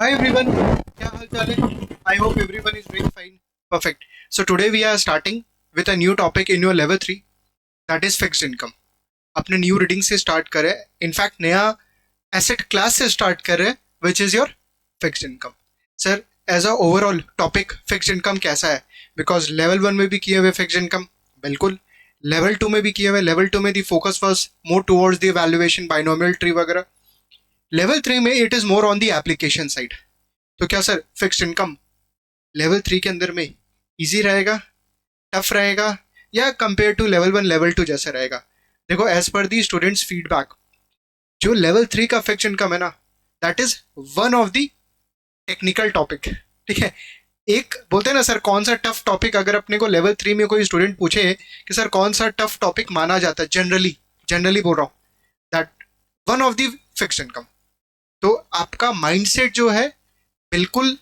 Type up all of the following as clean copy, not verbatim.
Hi everyone, क्या हाल चाल है? I hope everyone is doing fine. Perfect. So today we are starting with a new topic in your level 3, that is fixed income. अपने new reading से start करें, in fact नया asset class से start करें, which is your fixed income. Sir, as a overall topic fixed income कैसा है? Because level 1 में भी किए हुए फिक्स्ड इनकम, बिल्कुल. लेवल 2 में भी किए हुए. लेवल 2 में दी focus was more towards the valuation, binomial tree वगैरह. लेवल 3 में it is more on the application side. तो क्या सर फिक्स्ड इनकम लेवल 3 के अंदर में इजी रहेगा, टफ रहेगा, या कंपेयर टू लेवल 1 लेवल 2 जैसे रहेगा? देखो, as per the students feedback, जो लेवल 3 का फिक्स्ड इनकम है ना, that is one of the technical topic. ठीक है. एक बोलते हैं ना सर, कौन सा टफ टॉपिक, अगर अपने को लेवल 3 में कोई स्टूडेंट पूछे कि सर कौन सा टफ टॉपिक माना जाता है, जनरली जनरली बोल रहा हूँ, that one of the fixed income. तो आपका माइंडसेट जो है बिल्कुल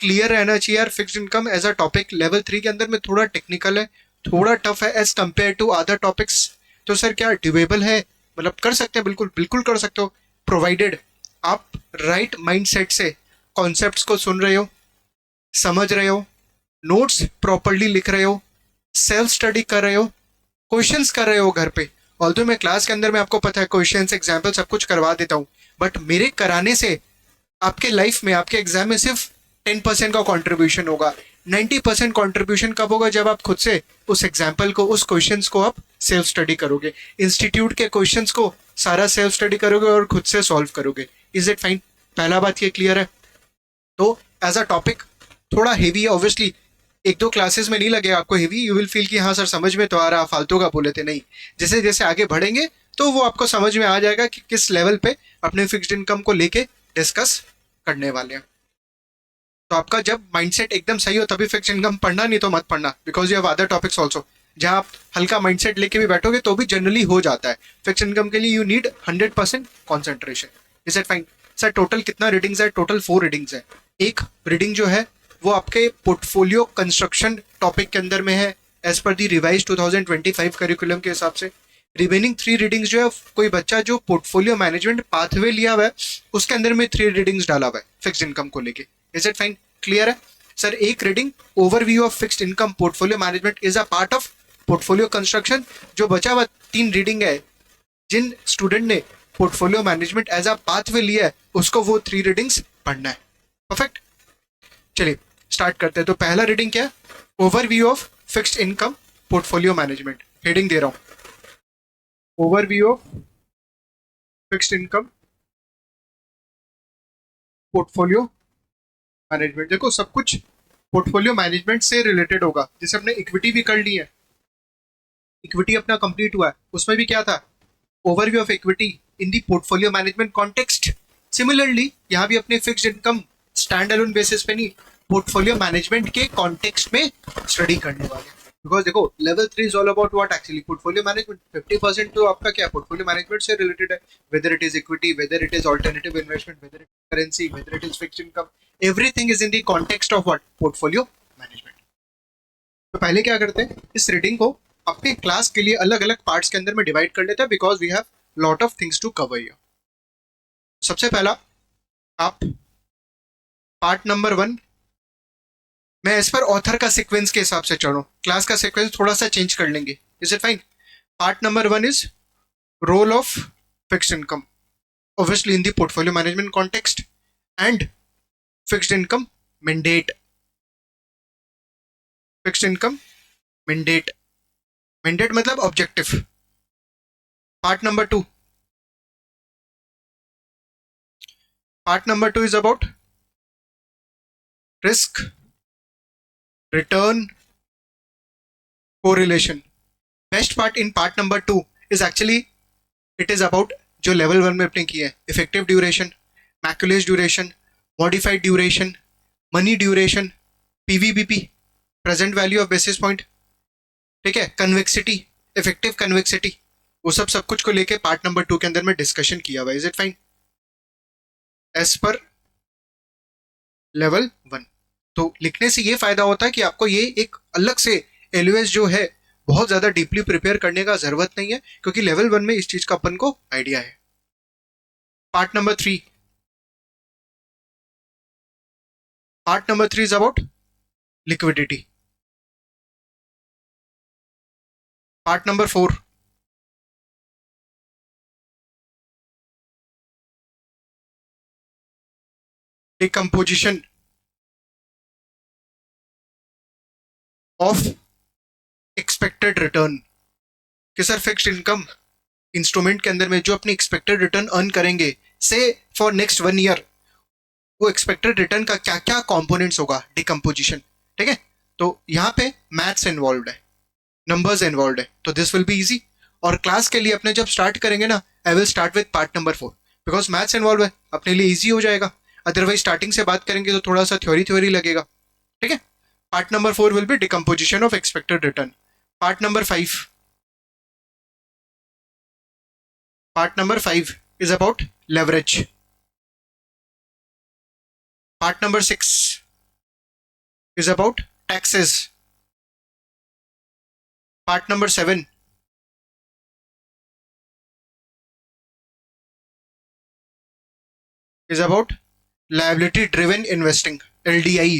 क्लियर रहना चाहिए यार. Fixed income as a topic level 3 के अंदर में थोड़ा टेक्निकल है, थोड़ा टफ है as compare to other topics. तो सर क्या डिवेबल है? मतलब कर सकते हैं, बिल्कुल बिल्कुल कर सकते हो, प्रोवाइडेड आप राइट माइंडसेट से कॉन्सेप्ट्स को सुन रहे हो, समझ रहे हो, नोट्स प्रॉपरली लिख रहे हो, सेल्फ स्टडी कर रहे हो, क्वेश्चंस कर रहे हो घर पे. ऑल्दो मैं क्लास के अंदर में आपको पता है क्वेश्चंस, एग्जाम्पल सब कुछ करवा देता हूँ, बट मेरे कराने से आपके लाइफ में, आपके एग्जाम में सिर्फ 10% का कंट्रीब्यूशन होगा. 90% कंट्रीब्यूशन कब होगा? जब आप खुद से उस एग्जाम्पल को, उस क्वेश्चंस को आप सेल्फ स्टडी करोगे, इंस्टीट्यूट के क्वेश्चंस को सारा सेल्फ स्टडी करोगे और खुद से सॉल्व करोगे. Is it fine? पहला बात ये क्लियर है. तो एज अ टॉपिक थोड़ा हेवी है ऑब्वियसली. एक दो क्लासेस में नहीं लगेगा आपको हेवी, यू विल फील कि हाँ सर समझ में तो आ रहा, फालतू का बोले थे. नहीं, जैसे जैसे आगे बढ़ेंगे तो वो आपको समझ में आ जाएगा कि किस लेवल पे अपने फिक्स्ड इनकम को लेके डिस्कस करने वाले हैं. तो आपका जब माइंडसेट एकदम सही हो तभी फिक्स इनकम पढ़ना, नहीं तो मत पढ़ना, because you have other topics also. जहाँ आप हल्का माइंडसेट लेके भी बैठोगे तो भी जनरली हो जाता है. फिक्स इनकम के लिए you need 100% concentration. Is it fine? Sir total कितना रीडिंग्स है? टोटल 4 रीडिंग्स है. एक रीडिंग जो है वो आपके पोर्टफोलियो कंस्ट्रक्शन टॉपिक के अंदर में है, एज पर दी रिवाइज 2025 करिकुलम के हिसाब से. रिमेनिंग 3 रीडिंग्स जो है, कोई बच्चा जो पोर्टफोलियो मैनेजमेंट पाथवे लिया हुआ है उसके अंदर में 3 रीडिंग्स डाला हुआ है फिक्स इनकम को लेके. Is it fine? क्लियर है? सर एक reading overview of fixed income portfolio management is a part of portfolio construction. जो बचा हुआ 3 रीडिंग है, जिन स्टूडेंट ने portfolio management as a pathway लिया है उसको वो 3 रीडिंग्स पढ़ना है. परफेक्ट. चलिए स्टार्ट करते हैं. तो पहला रीडिंग क्या है? Overview of fixed income portfolio management. Heading दे रहा हूँ, overview of fixed income portfolio management. देखो सब कुछ पोर्टफोलियो मैनेजमेंट से रिलेटेड होगा. जैसे हमने इक्विटी भी कर ली है, इक्विटी अपना कंप्लीट हुआ है, उसमें भी क्या था? Overview of equity in the portfolio management context. Similarly यहाँ भी अपने fixed income stand alone basis पे नहीं, पोर्टफोलियो मैनेजमेंट के कॉन्टेक्स्ट में स्टडी करने वाले हैं. बिकॉज देखो level 3 is all about what actually? Portfolio management. 50% तो आपका क्या है? पोर्टफोलियो मैनेजमेंट से रिलेटेड है. Whether it is equity, whether it is alternative investment, whether it is currency, whether it is fixed income, everything is in the context of what? Portfolio management. तो पहले क्या करते हैं, इस रीडिंग को अपने क्लास के लिए अलग अलग पार्ट्स के अंदर में डिवाइड कर लेते हैं, because we have lot of things to cover here. सबसे पहला आप पार्ट नंबर 1, मैं इस पर ऑथर का सीक्वेंस के हिसाब से चढ़ू, क्लास का सीक्वेंस थोड़ा सा चेंज कर लेंगे. Is it fine? Part number 1 is role of fixed income obviously in the portfolio management context and fixed income mandate. fixed income mandate, mandate मतलब objective. part number 2, part number 2 is about risk return correlation. best part in part number 2 is actually it is about जो level 1 में अपने किए हैं, effective duration, Macaulay duration, modified duration, money duration, PVBP, present value of basis point. ठीक है, convexity, effective convexity, वो सब कुछ को लेके पार्ट नंबर 2 के अंदर में डिस्कशन किया हुआ. Is it fine? As per level 1. तो लिखने से ये फायदा होता है कि आपको ये एक अलग से एलओएस जो है बहुत ज्यादा डीपली प्रिपेयर करने का जरूरत नहीं है, क्योंकि लेवल 1 में इस चीज का अपन को आइडिया है. Part number 3, Part number 3 is about liquidity. Part number 4, decomposition of expected return. कि सर फिक्स्ड इनकम इंस्ट्रूमेंट के अंदर में जो अपनी एक्सपेक्टेड रिटर्न अर्न करेंगे से फॉर नेक्स्ट 1 ईयर, वो एक्सपेक्टेड रिटर्न का क्या क्या कॉम्पोनेंट्स होगा, डिकम्पोजिशन. ठीक है, तो यहाँ पे मैथ्स इन्वॉल्व है, नंबर्स इन्वॉल्व है, तो दिस विल बी इजी. और क्लास के लिए अपने जब स्टार्ट करेंगे ना, I will start with part number 4 because maths involve है, अपने लिए इजी हो जाएगा. अदरवाइज स्टार्टिंग से बात करेंगे तो थोड़ा सा थ्योरी लगेगा. ठीक है, part number 4 will be decomposition of expected return. Part number 5, part number 5 is about leverage. Part number 6 is about taxes. Part number 7 is about liability driven investing, LDI.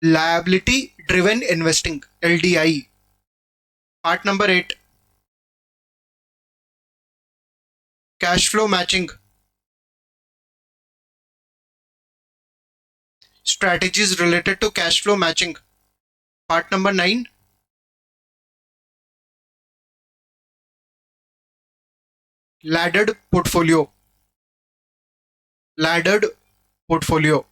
Liability driven investing, LDI. Part number 8, cash flow matching, strategies related to cash flow matching. Part number 9, laddered portfolio. Laddered portfolio,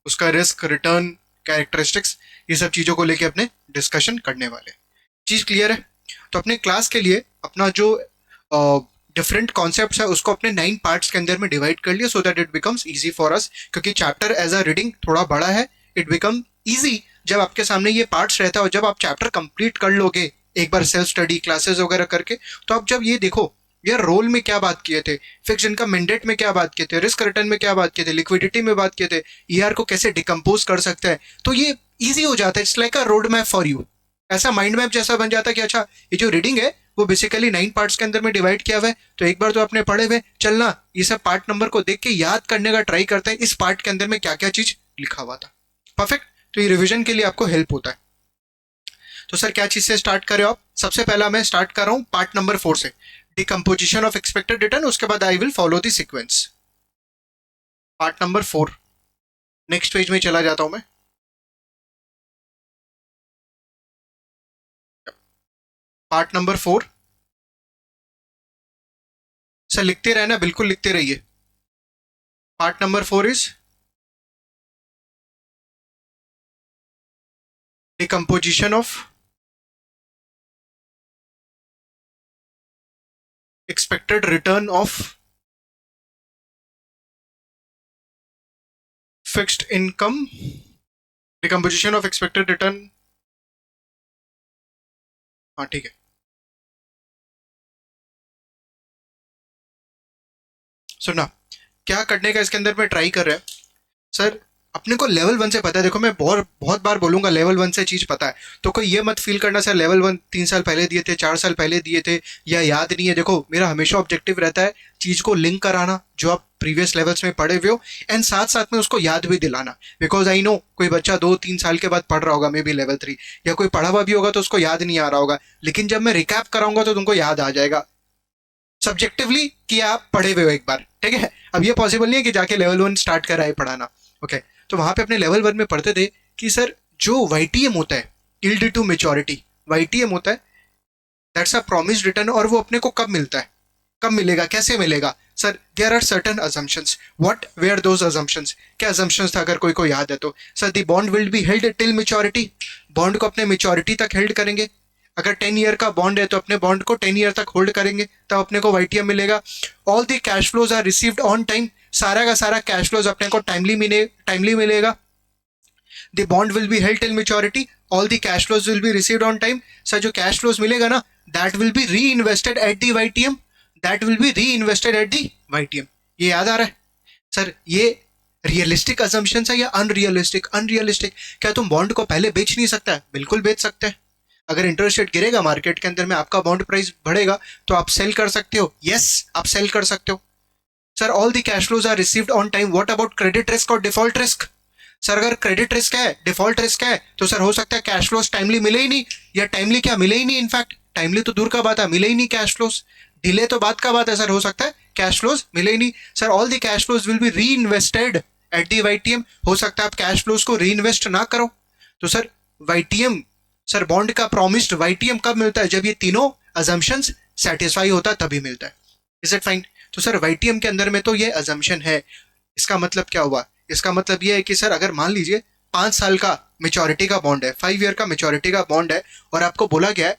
उसका risk, return, characteristics, ये सब चीज़ों को लेके अपने discussion करने वाले. चीज़ clear है? तो अपने क्लास के लिए अपना जो डिफरेंट कॉन्सेप्ट्स है उसको अपने 9 पार्ट्स के अंदर में डिवाइड कर लिया, so that it becomes easy for us. क्योंकि चैप्टर एज अ रीडिंग थोड़ा बड़ा है, इट बिकम इजी जब आपके सामने ये पार्ट्स रहता है. और जब आप चैप्टर कंप्लीट कर लोगे एक बार सेल्फ स्टडी क्लासेस वगैरह करके, तो आप जब ये देखो यार रोल में क्या बात किए थे, फिक्स इनकम मैंडेट में क्या बात किए थे, रिस्क रिटर्न में क्या बात किए थे, लिक्विडिटी में बात किए थे, ईआर को कैसे डिकम्पोज कर सकते हैं, तो ये इजी हो जाता है. It's like a road map for you. ऐसा माइंड मैप जैसा बन जाता है कि अच्छा ये जो रीडिंग है वो बेसिकली 9 पार्ट्स के अंदर में डिवाइड किया हुआ है. तो एक बार तो आपने पढ़े हुए, चलना ये सब पार्ट नंबर को देख के याद करने का ट्राई करते हैं, इस पार्ट के अंदर में क्या क्या चीज लिखा हुआ था. परफेक्ट. तो ये रिवीजन के लिए आपको हेल्प होता है. तो सर क्या चीज से स्टार्ट करें आप? सबसे पहला मैं स्टार्ट कर रहा हूं पार्ट नंबर 4 से, डिकम्पोजिशन ऑफ एक्सपेक्टेड रिटर्न. उसके बाद I will follow the sequence. Part number 4, next page में चला जाता हूं मैं. पार्ट नंबर 4, सर लिखते रहना, बिल्कुल लिखते रहिए. Part number 4 is decomposition of expected return of fixed income, decomposition of expected return. हाँ ठीक है. सुना क्या करने का इसके अंदर में ट्राई कर रहे हैं सर. अपने को लेवल 1 से पता है, देखो मैं बहुत बार बोलूंगा लेवल 1 से चीज पता है, तो कोई ये मत फील करना सर लेवल 1 3 साल पहले दिए थे, 4 साल पहले दिए थे, या याद नहीं है. देखो मेरा हमेशा ऑब्जेक्टिव रहता है चीज को लिंक कराना जो आप प्रीवियस लेवल्स में पढ़े हुए हो, एंड साथ साथ में उसको याद भी दिलाना. बिकॉज आई नो कोई बच्चा 2-3 साल के बाद पढ़ रहा होगा मे बी लेवल 3, या कोई पढ़ा हुआ भी होगा तो उसको याद नहीं आ रहा होगा, लेकिन जब मैं रिकैप कराऊंगा तो तुमको याद आ जाएगा सब्जेक्टिवली कि आप पढ़े हुए हो एक बार. ठीक है, अब ये पॉसिबल नहीं है कि जाके लेवल 1 स्टार्ट कराए पढ़ाना. ओके, तो वहां पे अपने लेवल 1 में पढ़ते थे कि सर जो YTM होता है, यील्ड टू मैच्योरिटी, YTM होता है, दैट्स अ प्रॉमिस्ड रिटर्न. और वो अपने को कब मिलता है, कब मिलेगा, कैसे मिलेगा? Sir there are certain assumptions. What were those assumptions? क्या अजम्पशंस था अगर कोई को याद है तो? Sir the bond will be held till maturity. Bond को अपने मैच्योरिटी तक हेल्ड करेंगे. अगर 10 ईयर का बॉन्ड है तो अपने बॉन्ड को 10 ईयर तक होल्ड करेंगे, तब अपने को YTM मिलेगा. All the cash flows are received on time. सारा का सारा कैश फ्लोज अपने को टाइमली मिलेगा. The bond will be held till maturity. All the cash flows will be received on time. Sir जो कैश फ्लोज मिलेगा ना, that will be reinvested at the YTM. That will be reinvested at the YTM. ये याद आ रहा है? Sir ये realistic assumptions है या अनरियलिस्टिक? अनरियलिस्टिक. क्या तुम बॉन्ड को पहले बेच नहीं सकता है? बिल्कुल बेच सकते हैं. अगर इंटरेस्ट रेट गिरेगा मार्केट के अंदर में, आपका बॉन्ड प्राइस बढ़ेगा, तो आप सेल कर सकते हो. यस, आप सेल कर सकते हो. Sir all the cash flows are received on time. What about credit risk और डिफॉल्ट रिस्क? सर अगर क्रेडिट रिस्क है, डिफॉल्ट रिस्क है, तो सर हो सकता है कैश फ्लोज टाइमली मिले ही नहीं, या टाइमली क्या मिले ही नहीं, इनफैक्ट टाइमली तो दूर का बात है, मिले ही नहीं कैश फ्लोज, डिले तो बात का बात है, सर हो सकता है कैश फ्लोज मिले ही नहीं। Sir all the cash flows will be reinvested at the YTM, हो सकता है आप कैश फ्लोज को री इन्वेस्ट ना करो। तो सर वाईटीएम, सर बॉन्ड का प्रॉमिस्ड वाईटीएम कब मिलता है? जब ये तीनों अजम्पशंस सेटिस्फाई होता है तभी मिलता है। Is it fine? तो सर वाईटीएम के अंदर में तो ये अजम्पशन है। इसका मतलब क्या हुआ? इसका मतलब ये है कि सर अगर मान लीजिए 5 साल का मेच्योरिटी का बॉन्ड है, 5 ईयर का मेच्योरिटी का बॉन्ड है, और आपको बोला गया है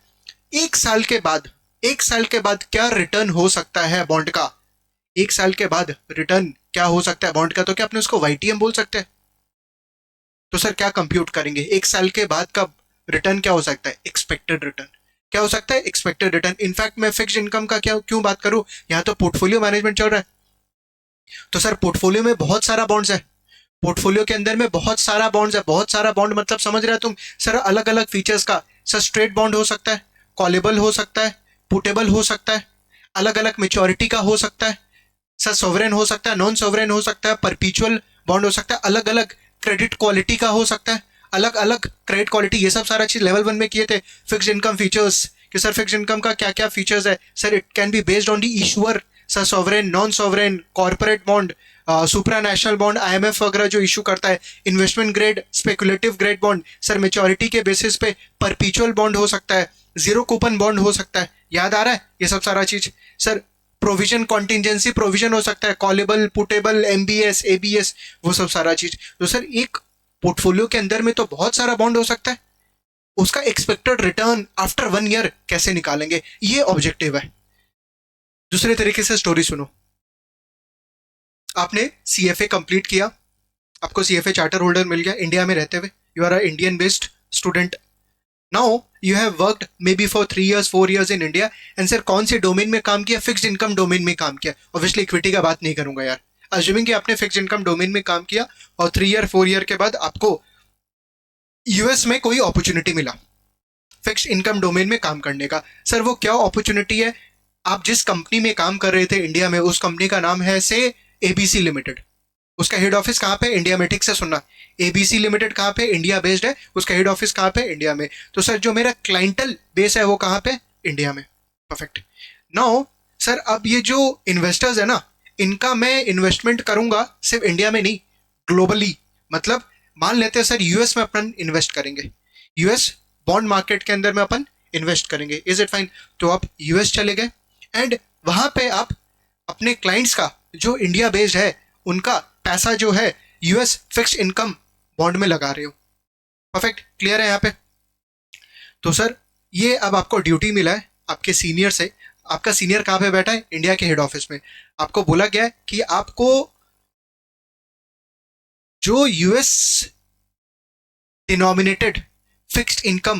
1 साल के बाद, 1 साल के बाद क्या रिटर्न हो सकता है बॉन्ड का, 1 साल के बाद रिटर्न क्या हो सकता है बॉन्ड का, तो क्या अपने उसको वाईटीएम बोल सकते हैं? तो सर क्या कंप्यूट करेंगे 1 साल के बाद का रिटर्न? क्या हो सकता है? Expected return. क्या हो सकता है? Expected return. इनफैक्ट मैं फिक्स्ड इनकम का क्या क्यों बात करूं, यहां तो पोर्टफोलियो मैनेजमेंट चल रहा है। तो सर पोर्टफोलियो में बहुत सारा बॉन्ड्स है, पोर्टफोलियो के अंदर में बहुत सारा बॉन्ड्स है, बहुत सारा बॉन्ड मतलब समझ रहे हो तुम? सर अलग अलग फीचर्स का, सर स्ट्रेट बॉन्ड हो सकता है, कॉलेबल हो सकता है, पुटेबल हो सकता है, अलग अलग मेच्योरिटी का हो सकता है, सर सोवरेन हो सकता है, नॉन सोवरेन हो सकता है, परपीचुअल बॉन्ड हो सकता है, अलग अलग क्रेडिट क्वालिटी का हो सकता है, अलग अलग क्रेडिट क्वालिटी, ये सब सारा चीज लेवल 1 में किए थे। फिक्स्ड इनकम फीचर्स कि सर फिक्स्ड इनकम का क्या क्या फीचर्स है, sir it can be based on the issuer, sir sovereign, non sovereign, corporate bond, supra national bond, IMF वगैरह जो इशू करता है, investment grade, speculative grade bond, sir maturity के बेसिस पे परपीचुअल बॉन्ड हो सकता है, जीरो कूपन बॉन्ड हो सकता है, याद आ रहा है ये सब सारा चीज? सर प्रोविजन, कॉन्टिजेंसी प्रोविजन हो सकता है, कॉलेबल, पुटेबल, एमबीएस, एबीएस, वो सब सारा चीज। तो सर एक पोर्टफोलियो के अंदर में तो बहुत सारा बॉन्ड हो सकता है, उसका एक्सपेक्टेड रिटर्न आफ्टर 1 ईयर कैसे निकालेंगे, ये ऑब्जेक्टिव है। दूसरे तरीके से स्टोरी सुनो, आपने सीएफए कंप्लीट किया, आपको सीएफए चार्टर होल्डर मिल गया इंडिया में रहते हुए, you are a Indian based student. Now you have worked maybe for 3 years 4 years in India, and sir कौन से डोमेन में काम किया? फिक्स्ड इनकम डोमेन में काम किया। ऑब्वियसली इक्विटी का बात नहीं करूंगा यार, अज्यूमिंग कि आपने फिक्स्ड इनकम डोमेन में काम किया और 3 year 4 year के बाद आपको यूएस में कोई अपॉर्चुनिटी मिला फिक्स्ड इनकम डोमेन में काम करने का। सर वो क्या अपॉर्चुनिटी है? आप जिस कंपनी में काम कर रहे थे इंडिया में, उस कंपनी का नाम है से एबीसी लिमिटेड, उसका हेड ऑफिस कहाँ पे? इंडिया में। ठीक से सुनना, एबीसी लिमिटेड कहाँ पे? इंडिया बेस्ड है, उसका हेड ऑफिस कहाँ पे? इंडिया में। तो सर जो मेरा क्लाइंटल बेस है वो कहाँ पे? इंडिया में। परफेक्ट। नाउ सर अब ये जो इन्वेस्टर्स है ना, इनका मैं इन्वेस्टमेंट करूंगा सिर्फ इंडिया में नहीं, ग्लोबली। मतलब मान लेते हैं सर यूएस में अपन इन्वेस्ट करेंगे, यूएस बॉन्ड मार्केट के अंदर में अपन इन्वेस्ट करेंगे। Is it fine? तो आप यूएस चले गए एंड वहां पे आप अपने क्लाइंट्स का जो इंडिया बेस्ड है उनका पैसा जो है यूएस फिक्स्ड इनकम बॉन्ड में लगा रहे हो। परफेक्ट, क्लियर है यहाँ पे? तो सर ये अब आपको ड्यूटी मिला है आपके सीनियर से। आपका सीनियर कहाँ पे बैठा है? इंडिया के हेड ऑफिस में। आपको बोला गया है कि आपको जो US denominated fixed income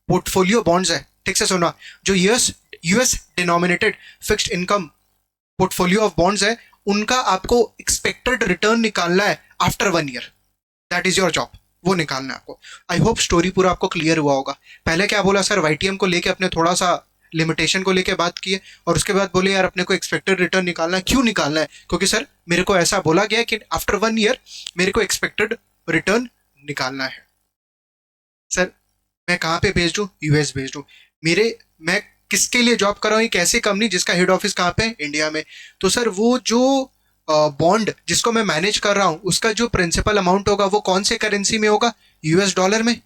portfolio bonds है, ठीक से सुना, जो US US denominated fixed income portfolio of bonds है, उनका आपको एक्सपेक्टेड रिटर्न निकालना है after 1 year. That is your job, वो निकालना है आपको। आई होप स्टोरी पूरा आपको क्लियर हुआ होगा। पहले क्या बोला सर, वाईटीएम को लेके अपने थोड़ा सा लिमिटेशन को लेके बात की है, और उसके बाद बोले यार अपने को एक्सपेक्टेड रिटर्न निकालना है। क्यों निकालना है? क्योंकि सर मेरे को ऐसा बोला गया कि आफ्टर 1 ईयर मेरे को एक्सपेक्टेड रिटर्न निकालना है। सर मैं कहाँ पे बेस्ड हूँ? यूएस बेस्ड हूँ। मैं किसके लिए जॉब कर रहा हूँ? एक ऐसी कंपनी जिसका हेड ऑफिस कहाँ पे? इंडिया में। तो सर वो जो बॉन्ड जिसको मैं मैनेज कर रहा हूँ, उसका जो प्रिंसिपल अमाउंट होगा वो कौन से करेंसी में होगा? यूएस डॉलर में।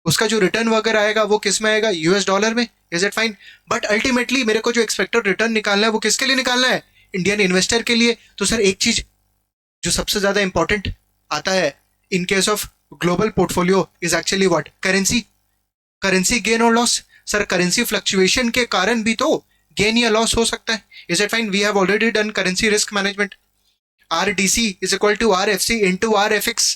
उसका जो रिटर्न वगैरह आएगा वो किस में आएगा? यूएस डॉलर में। Is it fine? But ultimately मेरे को जो एक्सपेक्टेड रिटर्न निकालना है वो किसके लिए निकालना है? इंडियन इन्वेस्टर के लिए। तो सर एक चीज जो सबसे ज्यादा इंपॉर्टेंट आता है in case of global portfolio is actually what? Currency. Currency gain और लॉस। सर करेंसी फ्लक्चुएशन के कारण भी तो गेन या लॉस हो सकता है। Is it fine? We have already done currency risk management. RDC is equal to RFC into RFX,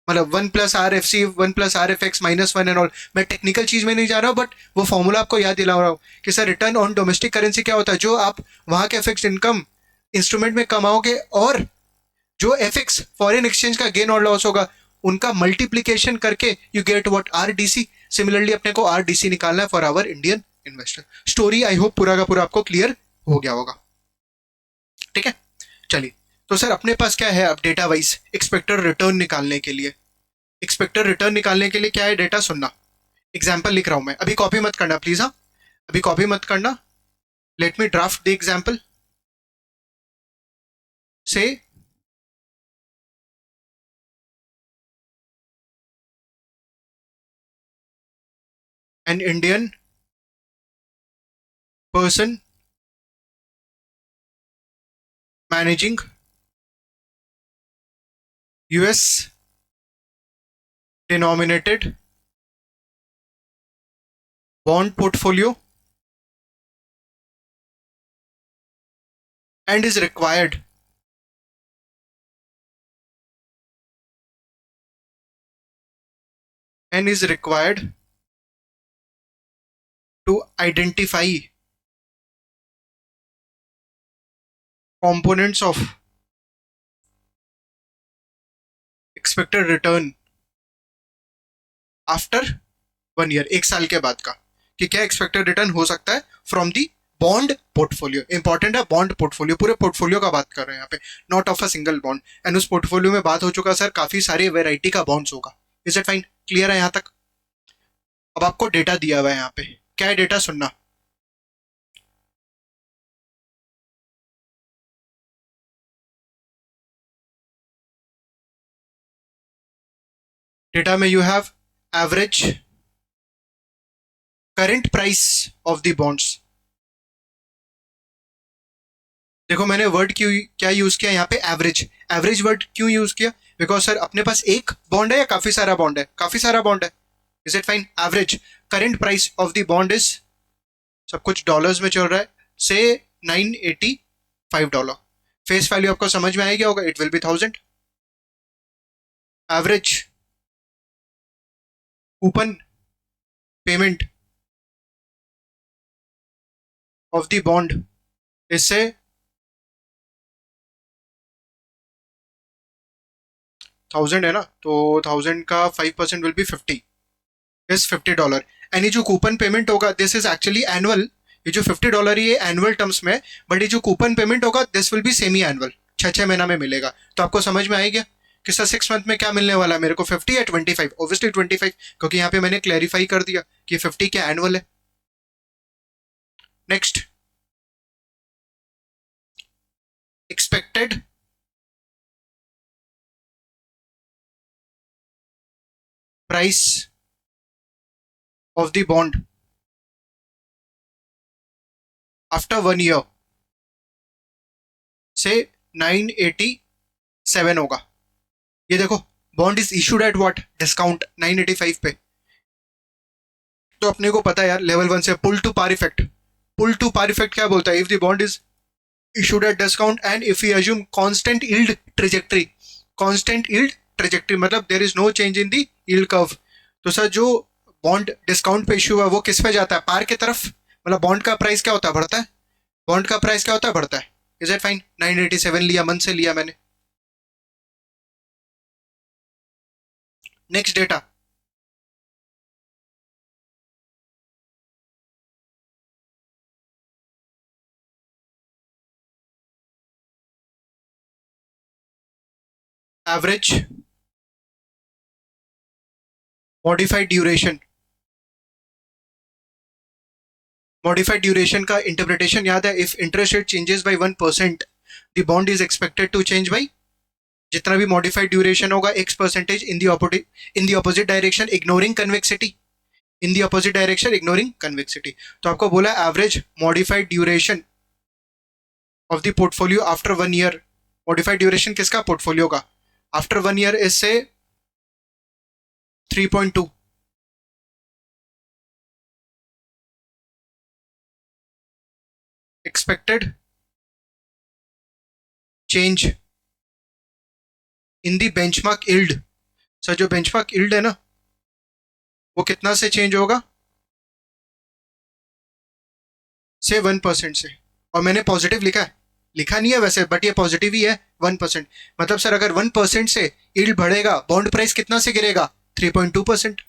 मतलब 1+RFC 1+RFX -1 एंड ऑल। मैं टेक्निकल चीज में नहीं जा रहा हूँ, बट वो फॉर्मूला आपको याद दिला रहा हूँ कि sir return on domestic currency क्या होता है? जो आप वहां के फिक्स्ड इनकम इंस्ट्रूमेंट में कमाओगे और जो FX फॉरेन एक्सचेंज का गेन और लॉस होगा, उनका मल्टीप्लीकेशन करके you get what? RDC। Similarly अपने को RDC निकालना है for our Indian investor. Story I hope पूरा का पूरा आपको क्लियर हो गया होगा। ठीक है, चलिए। तो सर अपने पास क्या है अब डेटा वाइज एक्सपेक्टेड रिटर्न निकालने के लिए? एक्सपेक्टेड रिटर्न निकालने के लिए क्या है डेटा? सुनना, एग्जाम्पल लिख रहा हूं मैं, अभी कॉपी मत करना प्लीज। हाँ, अभी कॉपी मत करना। Let me draft the example. से an Indian person managing US denominated bond portfolio and is required to identify components of expected return after 1 year, 1 साल के बाद का, कि क्या एक्सपेक्टेड रिटर्न हो सकता है from the bond portfolio. Important है बॉन्ड पोर्टफोलियो, पूरे पोर्टफोलियो का बात कर रहे हैं यहाँ पे, not of a single bond. And उस पोर्टफोलियो में बात हो चुका सर काफी सारी वेराइटी का बॉन्ड्स होगा। Is it fine? क्लियर है यहाँ तक? अब आपको डेटा दिया हुआ है यहाँ पे, क्या है डेटा? सुनना, डेटा में you have average current price of the bonds. देखो मैंने वर्ड क्यों क्या यूज किया यहाँ पे, एवरेज। एवरेज वर्ड क्यों यूज किया? बिकॉज सर अपने पास एक बॉन्ड है या काफी सारा बॉन्ड है? काफी सारा बॉन्ड है। Is it fine? Average current price of the bond is, सब कुछ डॉलर्स में चल रहा है, से $985। फेस वैल्यू आपको समझ में आएगा होगा, it will B 1000। Average coupon payment of the bond, इससे 1000 है ना, तो 1000 का 5% विल बी 50, इज $50। एंड ये जो कूपन पेमेंट होगा दिस इज एक्चुअली एनुअल। ये जो $50 ये एनुअल टर्म्स में, बट ये जो कूपन पेमेंट होगा this will be semi annual, 6 महीना में मिलेगा। तो आपको समझ में आएगा कि सर 6 मंथ में क्या मिलने वाला है मेरे को, 50 या 25? ऑब्वियसली 25, क्योंकि यहाँ पे मैंने क्लैरिफाई कर दिया कि 50 क्या एनुअल है। Next, expected price of the bond after 1 year से 987 होगा। ये देखो, bond is issued at what, discount 985 पे। तो अपने को पता है यार लेवल 1 से pull to par effect. Pull to par effect क्या बोलता है? If the bond is issued at discount and if you assume constant yield trajectory. Constant yield trajectory मतलब there is no change in the yield curve. तो sir जो bond discount पे issue है वो किस पे जाता है? पार की तरफ। मतलब बॉन्ड का प्राइस क्या होता है? बढ़ता है। बॉन्ड का प्राइस क्या होता है? बढ़ता है। Is it fine? 987 लिया, मन से लिया मैंने। Next data, average modified duration. Modified duration का इंटरप्रिटेशन याद है? If interest rate changes by 1%, the bond is expected to change by, जितना भी मॉडिफाइड ड्यूरेशन होगा X% in the opposite direction ignoring convexity. In the opposite direction ignoring convexity. तो आपको बोला average modified duration of the portfolio after 1 year. Modified duration किसका? Portfolio का। After 1 year इससे 3.2। Expected change in the benchmark yield. Sir जो benchmark yield है ना वो कितना से चेंज होगा? से 1% से। और मैंने पॉजिटिव लिखा है, लिखा नहीं है वैसे बट ये पॉजिटिव ही है, 1%। मतलब सर अगर 1% से यील्ड बढ़ेगा बॉन्ड प्राइस कितना से गिरेगा? 3.2%।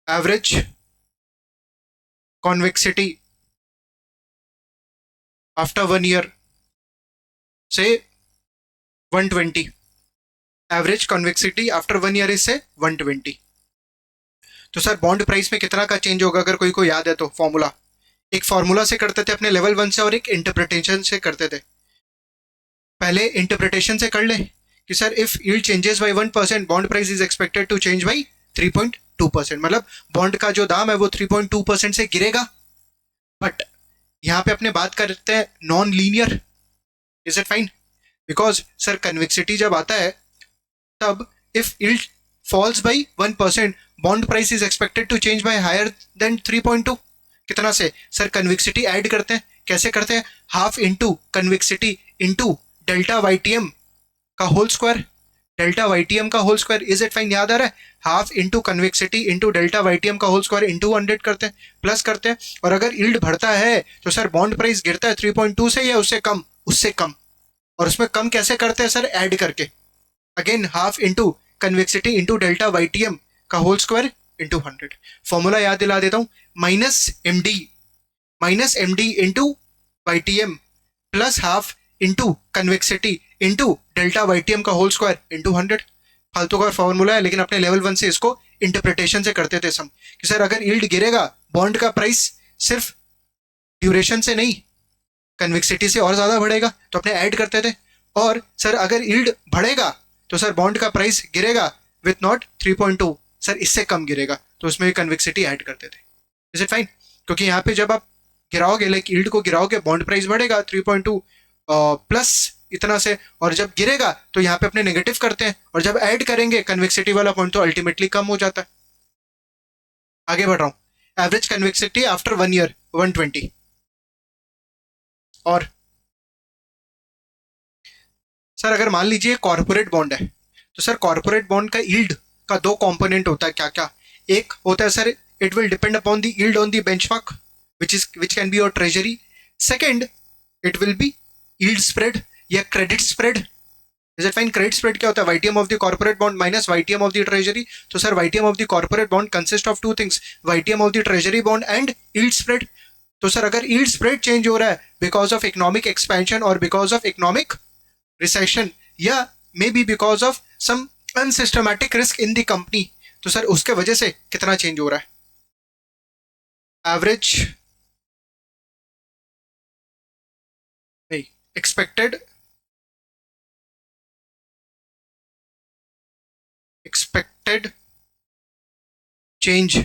एवरेज कॉन्वेक्सिटी आफ्टर 1 year से 120, average convexity after 1 year is से 120। तो सर बॉन्ड प्राइस में कितना का चेंज होगा, अगर कोई को याद है तो फॉर्मूला, एक फॉर्मूला से करते थे अपने लेवल 1 से और एक इंटरप्रिटेशन से करते थे। पहले इंटरप्रिटेशन से कर ले कि sir if yield changes by 1% bond price is expected to change by 3.2%, मतलब बॉन्ड का जो दाम है वो 3.2% से गिरेगा। बट यहाँ पे अपने बात करते हैं non linear, is it fine? Because sir convexity जब आता है तब if yield falls by 1% bond price is expected to change by higher than 3.2। कितना से? सर कन्वेक्सिटी ऐड करते हैं। कैसे करते हैं? Half into convexity into delta YTM का होल स्क्वायर, डेल्टा वाईटीएम का whole square, is it fine? याद आ रहा है? Half into convexity into delta YTM का होल स्क्वायर इंटू 100 करते हैं, प्लस करते हैं। और अगर यील्ड बढ़ता है तो सर बॉन्ड प्राइस गिरता है 3.2 से या उससे कम, उससे कम। और उसमें कम कैसे करते हैं सर? ऐड करके। Again half into convexity into delta YTM का होल स्क्वायर इंटू 100। फॉर्मूला याद दिला देता हूं, minus M D into YTM plus half into convexity into delta YTM का होल स्क्वायर इंटू 100। फालतू का फॉर्मूला है, लेकिन अपने लेवल 1 से इसको इंटरप्रिटेशन से करते थे सम, कि सर अगर यील्ड गिरेगा बॉन्ड का प्राइस सिर्फ ड्यूरेशन से नहीं कन्वेक्सिटी से और ज्यादा बढ़ेगा, तो अपने ऐड करते थे। और सर अगर यील्ड बढ़ेगा तो सर बॉन्ड का प्राइस गिरेगा विथ नॉट 3.2, सर इससे कम गिरेगा, तो उसमें कन्वेक्सिटी ऐड करते थे। Is it fine? क्योंकि यहाँ पे जब आप गिराओगे, लाइक यील्ड को गिराओगे, बॉन्ड प्राइस बढ़ेगा 3.2 प्लस इतना से, और जब गिरेगा तो यहाँ पे अपने नेगेटिव करते हैं, और जब ऐड करेंगे कन्वेक्सिटी वाला पॉइंट तो अल्टीमेटली कम हो जाता है। आगे बढ़ रहा हूं, एवरेज कन्वेक्सिटी आफ्टर 1 year 120। और सर अगर मान लीजिए कॉर्पोरेट बॉन्ड है, तो सर कॉर्पोरेट बॉन्ड का यील्ड का दो कंपोनेंट होता है। क्या क्या? एक होता है sir it will depend upon the yield on the benchmark which can be your treasury. Second it will be yield spread या credit spread. Is it fine? Credit spread क्या होता है? YTM of the corporate bond minus YTM of the treasury. तो sir YTM of the corporate bond consist of two things, YTM of the treasury bond and yield spread. तो sir अगर yield spread change हो रहा है because of economic expansion और because of economic recession या maybe because of some unsystematic risk in the company, तो sir उसके वजह से कितना चेंज हो रहा है? एवरेज नहीं, expected change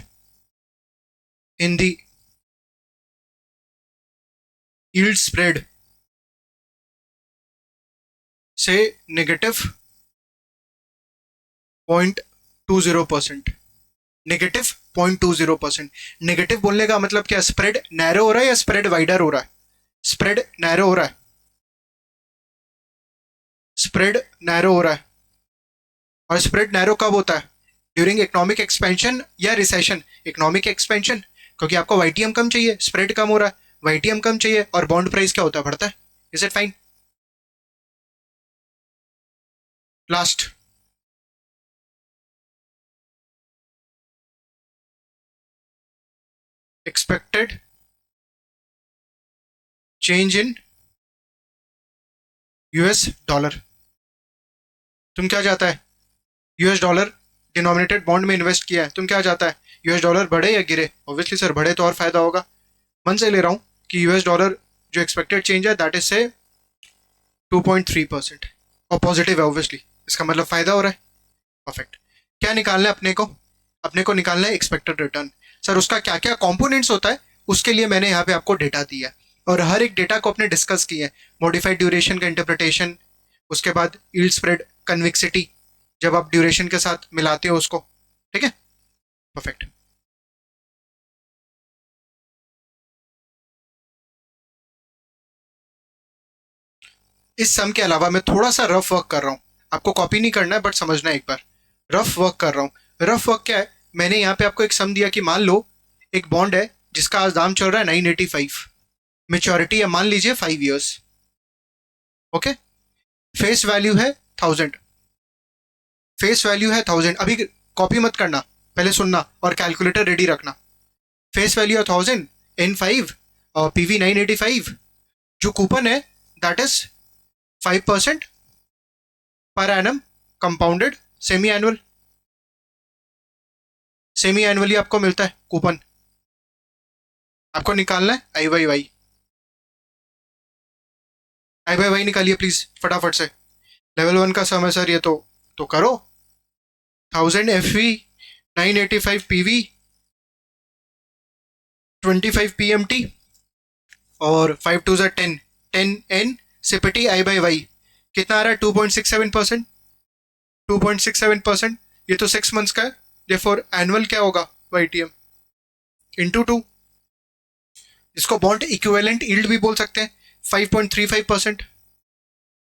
in the yield spread से -0.20%। -0.20%। नेगेटिव बोलने का मतलब क्या? स्प्रेड नैरो हो रहा है या स्प्रेड वाइडर हो रहा है? स्प्रेड नैरो हो रहा है, स्प्रेड नैरो हो रहा है। और स्प्रेड नैरो कब होता है? ड्यूरिंग इकोनॉमिक एक्सपेंशन या रिसेशन? इकोनॉमिक एक्सपेंशन, क्योंकि आपको वाईटीएम कम चाहिए, स्प्रेड कम हो रहा है, वाईटीएम कम चाहिए, और बॉन्ड प्राइस क्या होता है? बढ़ता है। Is it fine? Last, expected change in US dollar. तुम क्या चाहता है? यूएस डॉलर डिनोमिनेटेड बॉन्ड में इन्वेस्ट किया है, तुम क्या चाहता है? यूएस डॉलर बढ़े या गिरे? ऑब्वियसली सर बढ़े तो और फायदा होगा। मन से ले रहा हूं कि यूएस डॉलर जो एक्सपेक्टेड चेंज है दैट इज से 2.3% और पॉजिटिव है, ऑब्वियसली इसका मतलब फायदा हो रहा है। परफेक्ट। क्या निकालना है अपने को? अपने को निकालना है एक्सपेक्टेड रिटर्न। सर उसका क्या क्या कॉम्पोनेंट्स होता है उसके लिए मैंने यहाँ पे आपको डेटा दिया है, और हर एक डेटा को अपने डिस्कस किया है। मॉडिफाइड ड्यूरेशन का इंटरप्रिटेशन, उसके बाद यील्ड स्प्रेड, कन्विक्सिटी जब आप ड्यूरेशन के साथ मिलाते हो उसको, ठीक है? परफेक्ट। इस सम के अलावा मैं थोड़ा सा रफ वर्क कर रहा हूँ, आपको कॉपी नहीं करना है बट समझना है एक बार। रफ वर्क कर रहा हूँ। रफ वर्क क्या है? मैंने यहाँ पे आपको एक सम दिया कि मान लो एक बॉन्ड है जिसका आज दाम चल रहा है 985, मेच्योरिटी है मान लीजिए 5 years, ओके? फेस वैल्यू है 1000, फेस वैल्यू है 1000। अभी कॉपी मत करना, पहले सुनना और कैलकुलेटर रेडी रखना। फेस वैल्यू है 1000, N5 और PV 985, जो कूपन है that is 5% per annum compounded semi annual, semi annually आपको मिलता है कूपन। आपको निकालना है आई बाई वाई निकालिए प्लीज फटाफट से। लेवल 1 का सम है सर ये, तो करो। 1000 FV, 985 PV, 25 PMT और 5 2 10, 10N CPT I by Y कितना आ रहा है? 2.67%, 2.67%। ये तो 6 मंथ्स का है, देयरफॉर एनुअल क्या होगा? YTM इंटू 2, इसको बॉन्ड इक्विवेलेंट यील्ड भी बोल सकते हैं। 5.35%,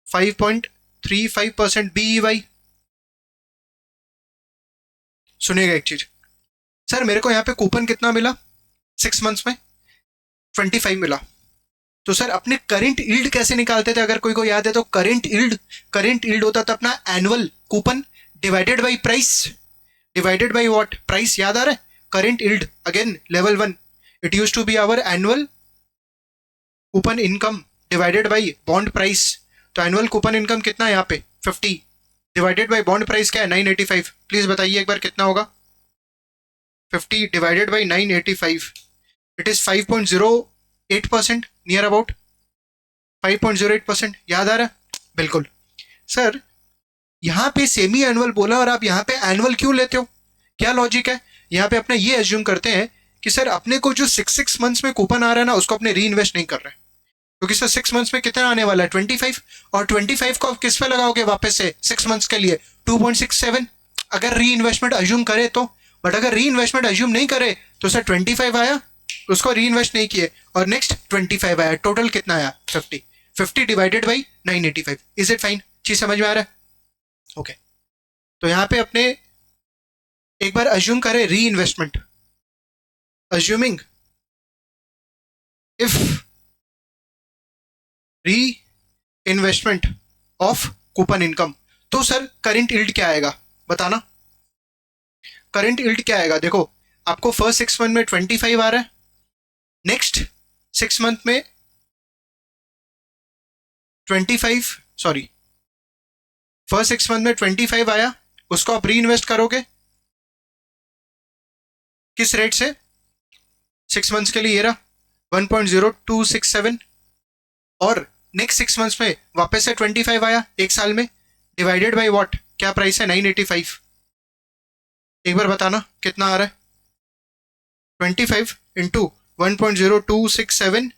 5.35% BEY। सुनिएगा एक चीज, सर मेरे को यहाँ पे कूपन कितना मिला 6 मंथ्स में? 25 मिला। तो सर अपने करंट यील्ड कैसे निकालते थे? अगर कोई को याद है तो करंट यील्ड होता था अपना annual coupon divided by price, divided by what? Price. याद आ रहा है? Current yield again level 1, it used to be our annual coupon income divided by bond price. तो एनुअल कूपन इनकम कितना है यहाँ पे? 50 डिवाइडेड बाई बॉन्ड प्राइस क्या है? 985। प्लीज बताइए एक बार कितना होगा? 50 divided by 985, it is 5.08%, near about 5.08%। याद आ रहा है? बिल्कुल। सर यहाँ पे सेमी एनुअल बोला और आप यहाँ पे एनुअल क्यों लेते हो? क्या लॉजिक है? यहाँ पे अपने ये एज्यूम करते हैं कि सर अपने को जो 6 मंथ्स में कूपन आ रहा है ना, उसको अपने री इन्वेस्ट नहीं कर रहे हैं, क्योंकि सर 6 मंथ्स में कितना आने वाला है? 25, और 25 को आप किस पे लगाओगे वापस से 6 मंथ्स के लिए? 2.67। अगर री इन्वेस्टमेंट अज्यूम करे तो, बट अगर री इन्वेस्टमेंट अज्यूम नहीं करे तो सर 25 आया, उसको री इन्वेस्ट नहीं किए, और नेक्स्ट 25 आया, टोटल कितना आया? 50। 50 divided by 985। Is it fine? चीज समझ में आ रहा है? ओके तो यहाँ पे अपने एक बार अज्यूम करें री इन्वेस्टमेंट, अज्यूमिंग इफ री इन्वेस्टमेंट ऑफ कूपन इनकम, तो सर करंट यील्ड क्या आएगा? बताना करंट यील्ड क्या आएगा। देखो आपको फर्स्ट 6 मंथ में 25 आ रहा है, नेक्स्ट 6 मंथ में 25, सॉरी फर्स्ट 6 मंथ में 25 आया, उसको आप री इन्वेस्ट करोगे किस रेट से? 6 मंथ्स के लिए ये रहा 1.0267, और नेक्स्ट 6 मंथ्स में वापस से 25 आया एक साल में, डिवाइडेड बाई व्हाट? क्या प्राइस है? 985। एक बार बताना कितना आ रहा है? 25 इंटू 1.0267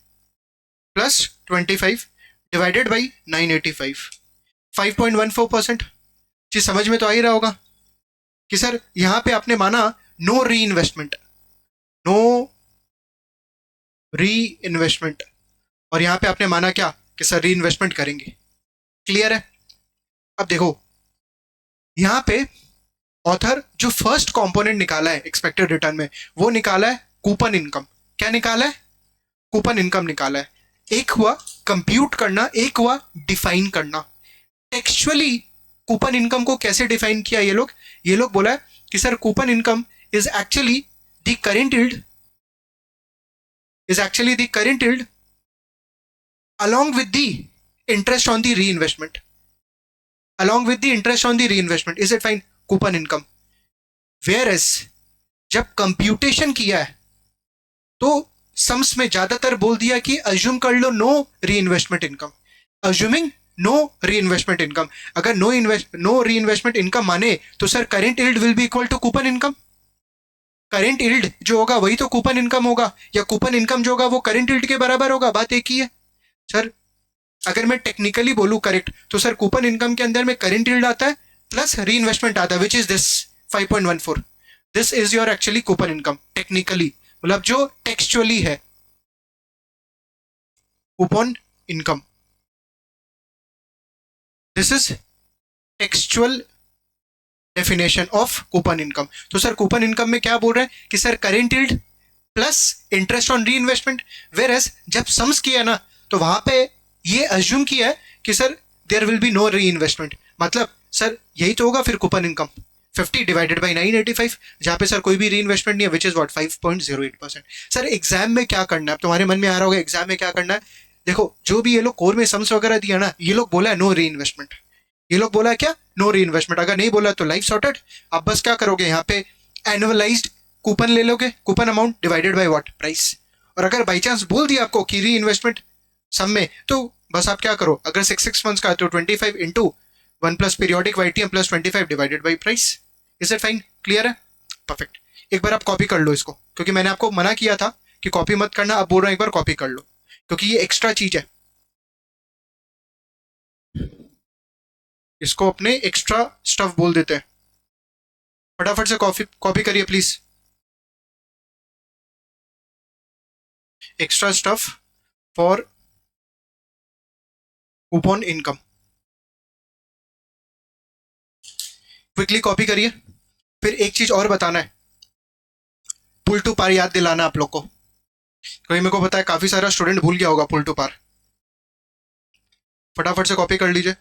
प्लस 25 डिवाइडेड बाई 985, 5.14%। चीज समझ में तो आ ही रहा होगा कि सर यहां पे आपने माना नो री इन्वेस्टमेंट, नो री इन्वेस्टमेंट, और यहां पे आपने माना क्या? कि सर री इन्वेस्टमेंट करेंगे। क्लियर है? अब देखो यहां पे ऑथर जो फर्स्ट कंपोनेंट निकाला है एक्सपेक्टेड रिटर्न में, वो निकाला है कूपन इनकम। क्या निकाला है? कूपन इनकम निकाला है। एक हुआ कंप्यूट करना, एक हुआ डिफाइन करना। एक्चुअली कूपन इनकम को कैसे डिफाइन किया ये लोग बोला है कि sir coupon income is actually the current yield along with the interest on the reinvestment, is it fine? Coupon income. whereas जब कंप्यूटेशन किया है तो सम्स में ज्यादातर बोल दिया कि अज्यूम कर लो no reinvestment income, assuming no reinvestment income. अगर नो री इन्वेस्टमेंट इनकम माने तो sir current yield will be equal to coupon income. Current yield जो होगा वही तो कूपन इनकम होगा, या कूपन इनकम जो होगा वो करेंट यील्ड के बराबर होगा। बात एक ही है सर। अगर मैं टेक्निकली बोलूं करेक्ट, तो सर कूपन इनकम के अंदर में करंट यील्ड आता है प्लस री इन्वेस्टमेंट आता है, which is this 5.14। This is your actually coupon income technically, मतलब जो टेक्सचुअली है coupon income. This is textual definition of coupon income. तो सर कूपन इनकम में क्या बोल रहे हैं कि sir current yield plus interest on री इन्वेस्टमेंट। वेयरएज जब सम्स किया ना तो वहां पे ये अज्यूम किया है कि sir there will be no reinvestment, मतलब सर यही तो होगा फिर कूपन इनकम 50 डिवाइडेड बाई 985, जहां पे सर कोई भी री इन्वेस्टमेंट नहीं है, which is what 5.08%। Sir exam में क्या करना है? अब तुम्हारे मन में आ रहा होगा एग्जाम में क्या करना है। देखो जो भी ये लोग कोर में सम्स वगैरह दिया ना, ये लोग बोला है नो री इन्वेस्टमेंट, ये लोग बोला है क्या, नो री इन्वेस्टमेंट। अगर नहीं बोला तो लाइफ सॉर्टेड। आप बस क्या करोगे यहाँ पे, एनुअलाइज्ड कूपन ले लोगे, coupon amount divided by what, price. और अगर बाई चांस बोल दिया आपको कि री इन्वेस्टमेंट सम में, तो बस आप क्या करो, अगर 6 मंथ्स का है तो 25 into 1 plus periodic YTM plus 25 divided by price. Is it fine, clear है, परफेक्ट। एक बार आप कॉपी कर लो इसको, क्योंकि मैंने आपको मना किया था कि कॉपी मत करना, अब बोल रहा हूँ एक बार कॉपी कर लो, क्योंकि ये एक्स्ट्रा चीज है। इसको अपने एक्स्ट्रा स्टफ बोल देते हैं। फटाफट से कॉपी कॉपी करिए please. Extra stuff for coupon income, quickly copy करिए। फिर एक चीज और बताना है, पुल टू पार याद दिलाना आप लोग को, क्योंकि मेरे को पता है काफी सारा स्टूडेंट भूल गया होगा पुल टू पार। फटाफट से कॉपी कर लीजिए।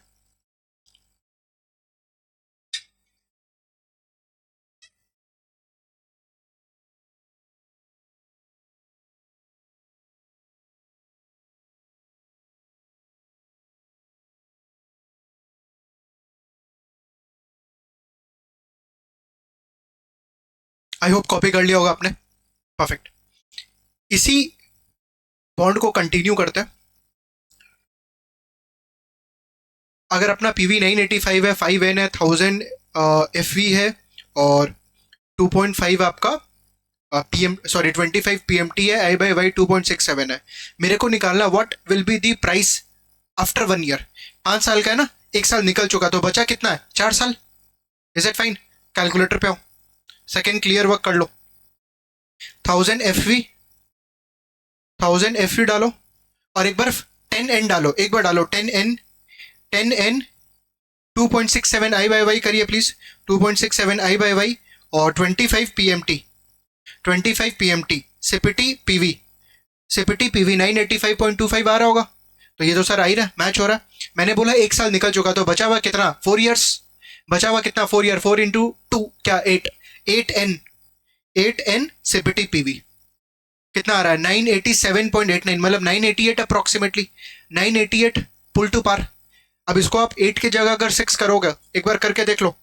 आई होप कॉपी कर लिया होगा आपने, परफेक्ट। इसी बॉन्ड को कंटिन्यू करते हैं। अगर अपना पीवी 985 है, 5N है, 1000 FV है, और 2.5 आपका पीएम सॉरी 25 PMT है, आई बाई वाई 2.67 है। मेरे को निकालना what will be the price after 1 year. 5 साल का है ना, 1 साल निकल चुका, तो बचा कितना है, 4 साल। इज इट फाइन, कैलकुलेटर पे आओ, सेकेंड क्लियर वर्क कर लो। 1000 FV डालो, और एक बार 10N डालो, एक बार डालो 10N, 10N 2.67 I by Y करिए प्लीज, 2.67 आई बाई वाई, और 25 PMT CPT PV, CPT PV 985.25 आ रहा होगा, तो ये तो सर आ ही रहा, मैच हो रहा है। मैंने बोला 1 साल निकल चुका, तो बचा हुआ कितना, 4 ईयर्स। बचा हुआ कितना, 4 ईयर, 4 इंटू 2 क्या, 8N सीपीटी पीवी कितना आ रहा है, 987.89, मतलब 988 अप्रोक्सीमेटली, 988 पुल टू पार। अब इसको आप 8 की जगह अगर 6 करोगे, एक बार करके देख लो,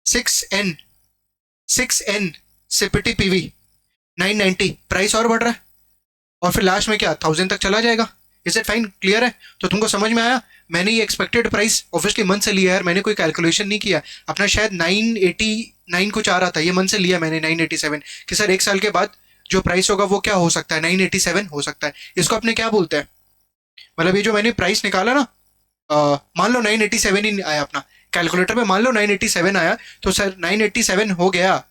6N सीपीटी पीवी 990, प्राइस और बढ़ रहा है, और फिर लास्ट में क्या 1000 तक चला जाएगा। इज इट फाइन, क्लियर है, तो तुमको समझ में आया। मैंने ये एक्सपेक्टेड प्राइस ऑब्वियसली मन से लिया है, मैंने कोई कैलकुलेशन नहीं किया अपना, शायद 989 कुछ आ रहा था, ये मन से लिया मैंने 987, कि सर 1 साल के बाद जो प्राइस होगा वो क्या हो सकता है, 987 हो सकता है। इसको अपने क्या बोलते हैं, मतलब ये जो मैंने प्राइस निकाला ना, मान लो 987 ही आया अपना कैलकुलेटर में, मान लो 987 आया, तो सर 987 हो गया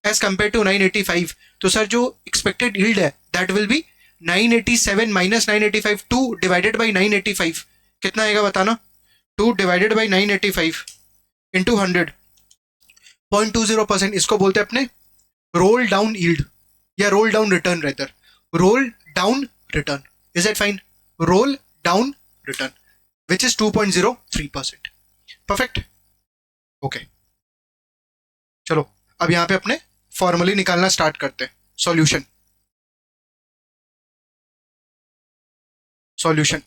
एज कम्पेयर टू 985, तो सर जो एक्सपेक्टेड यील्ड है that will B 987 minus 985, 2 divided by 985, कितना आएगा बताना, 2 डिवाइडेड बाई 985 इंटू 100, 0.20%। इसको बोलते हैं अपने रोल डाउन यील्ड, या role down return, rather role down return. Is it fine, role down return which is 2.03%, perfect, okay. चलो अब यहां पे अपने फॉर्मूले निकालना स्टार्ट करते हैं। सॉल्यूशन, सॉल्यूशन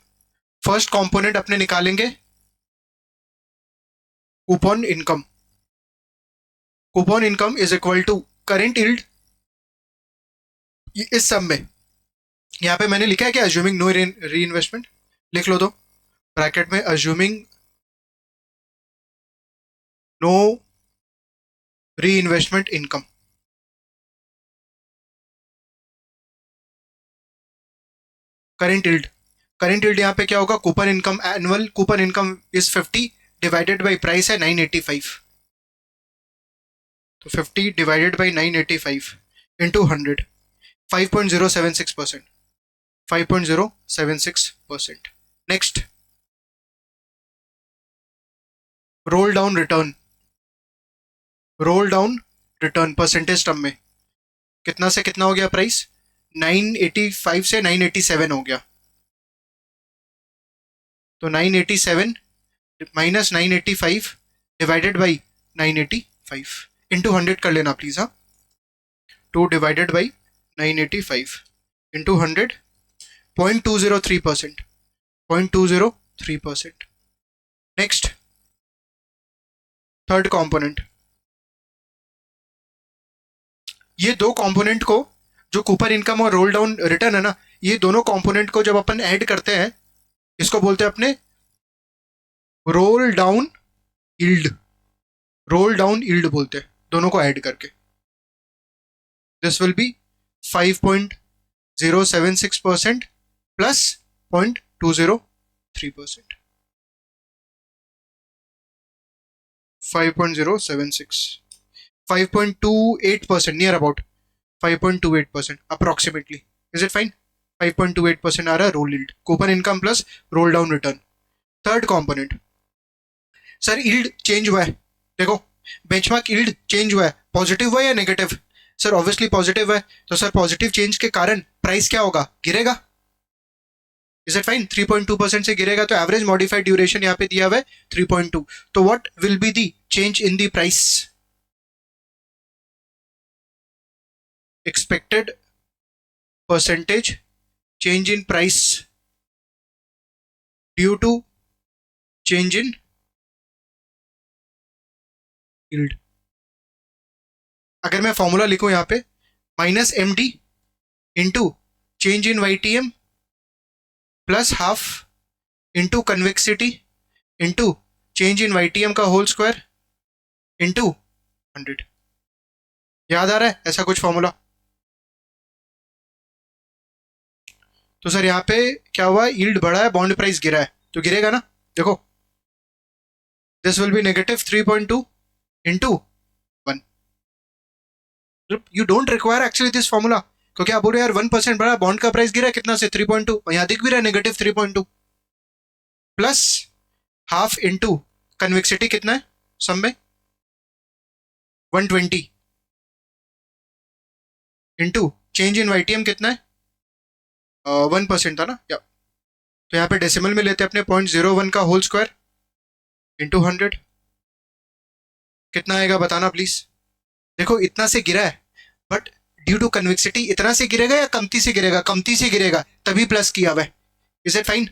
फर्स्ट कंपोनेंट अपने निकालेंगे coupon income. Coupon income is equal to current yield, इस सब में यहाँ पे मैंने लिखा है क्या, अज्यूमिंग नो री इन्वेस्टमेंट, लिख लो तो ब्रैकेट में, assuming no reinvestment income. Current yield, current yield यहाँ पे क्या होगा, coupon income, annual coupon income is 50 divided by price है 985, तो 50 divided by 985 into 100, 5.076%, 5.076%। Next, role down return, role down return percentage term में कितना से कितना हो गया प्राइस, 985 से 987 हो गया, तो 987 माइनस 985 डिवाइडेड बाई 985 इंटू 100 कर लेना प्लीज, हाँ, 2 divided by 985 into 100, 0.203%, 0.203%. Next, third component, ये दो कंपोनेंट को, जो कूपर इनकम और रोल डाउन रिटर्न है ना, ये दोनों कंपोनेंट को जब अपन ऐड करते हैं, इसको बोलते हैं अपने roll down yield, roll down yield बोलते हैं दोनों को ऐड करके. This will be 5.076% plus 0.203%. 5.076, 5.28%, near about 5.28% approximately. Is it fine? 5.28% आ रहा है roll yield, coupon income plus roll down return. Third component, sir yield change हुआ है, देखो बेंचमार्क यील्ड चेंज हुआ है, पॉजिटिव हुआ या नेगेटिव? सर ऑब्वियसली पॉजिटिव है, तो सर पॉजिटिव चेंज के कारण प्राइस क्या होगा, गिरेगा. Is it fine? 3.2% से गिरेगा, तो एवरेज मॉडिफाइड ड्यूरेशन यहाँ पे दिया हुआ है 3.2. तो what will be the change in the price? Expected percentage change in price due to change in yield. अगर मैं फॉर्मूला लिखूं यहाँ पे, minus M D into change in Y T M plus half into convexity into change in Y T M का whole square into 100. याद आ रहा है ऐसा कुछ फॉर्मूला? तो सर यहाँ पे क्या हुआ, यील्ड बढ़ा है, बॉन्ड प्राइस गिरा है, तो गिरेगा ना. देखो this will be negative 3.2 into 1. You don't require actually this formula, क्योंकि आप बोल रहे यार 1% बढ़ा, बॉन्ड का प्राइस गिरा कितना से 3.2, और यहाँ दिख भी रहा है negative 3.2 plus half into convexity कितना है सम में 120 इंटू चेंज इन वाईटीएम कितना है 1% था ना, या तो यहाँ पे डेसिमल में लेते हैं अपने 0.01 का होल स्क्वायर इंटू 100. कितना आएगा बताना प्लीज. देखो इतना से गिरा है, बट ड्यू टू कन्वेक्सिटी इतना से गिरेगा या कमती से गिरेगा? कमती से गिरेगा, तभी प्लस किया हुआ है. Is it fine?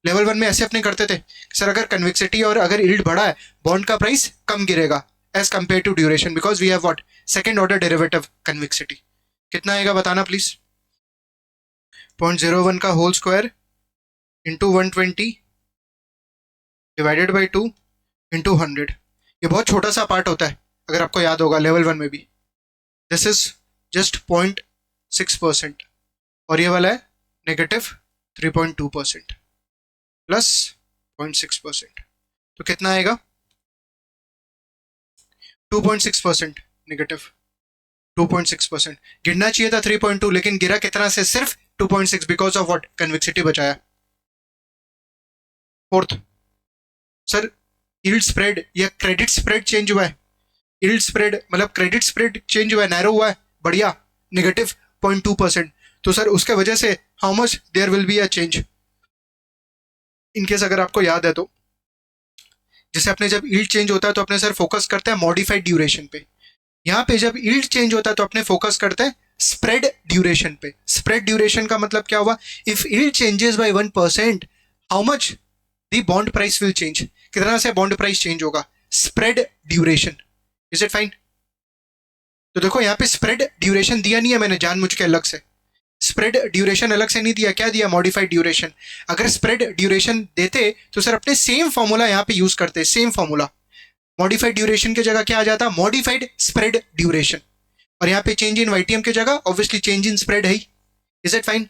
लेवल 1 में ऐसे अपने करते थे सर, अगर कन्वेक्सिटी और अगर यील्ड बढ़ा है, बॉन्ड का प्राइस कम गिरेगा as compare to duration, because we have what, second order derivative convexity. कितना आएगा बताना प्लीज. 0.01 का whole square into 120 divided by 2 into 100. ये बहुत छोटा सा पार्ट होता है, अगर आपको याद होगा लेवल 1 में भी. दिस इज जस्ट 0.6%, और ये वाला है नेगेटिव 3.2% प्लस 0.6%. तो कितना आएगा 2.6%, नेगेटिव 2.6%. गिरना चाहिए था 3.2, लेकिन गिरा कितना से, सिर्फ 2.6, बिकॉज ऑफ व्हाट, कन्वेक्सिटी बचाया. फोर्थ, सर यील्ड स्प्रेड या क्रेडिट स्प्रेड चेंज हुआ है. यील्ड स्प्रेड मतलब क्रेडिट स्प्रेड चेंज हुआ है, नैरो हुआ है, बढ़िया, नेगेटिव 0.2%. तो सर उसके वजह से how much there will be a change. In case अगर आपको याद है तो, जैसे अपने जब यील्ड चेंज होता है तो अपने सर फोकस करते हैं मॉडिफाइड ड्यूरेशन पे. यहाँ पे जब यील्ड चेंज होता है तो अपने फोकस करते हैं स्प्रेड ड्यूरेशन पे. स्प्रेड ड्यूरेशन का मतलब क्या हुआ, if yield changes by 1%, how much the bond price will change, कितना से बॉन्ड प्राइस चेंज होगा, spread duration. Is it fine? तो देखो यहाँ पे स्प्रेड ड्यूरेशन दिया नहीं है मैंने जानबूझ के अलग से, स्प्रेड ड्यूरेशन अलग से नहीं दिया, क्या दिया, मॉडिफाइड ड्यूरेशन. अगर स्प्रेड ड्यूरेशन देते तो सर अपने सेम फॉर्मूला यहाँ पे यूज करते, सेम फॉर्मूला. मॉडिफाइड ड्यूरेशन की जगह क्या आ जाता, मॉडिफाइड स्प्रेड ड्यूरेशन, और यहाँ पे चेंज इन वाईटीएम की जगह ऑब्वियसली चेंज इन स्प्रेड है ही. Is it fine?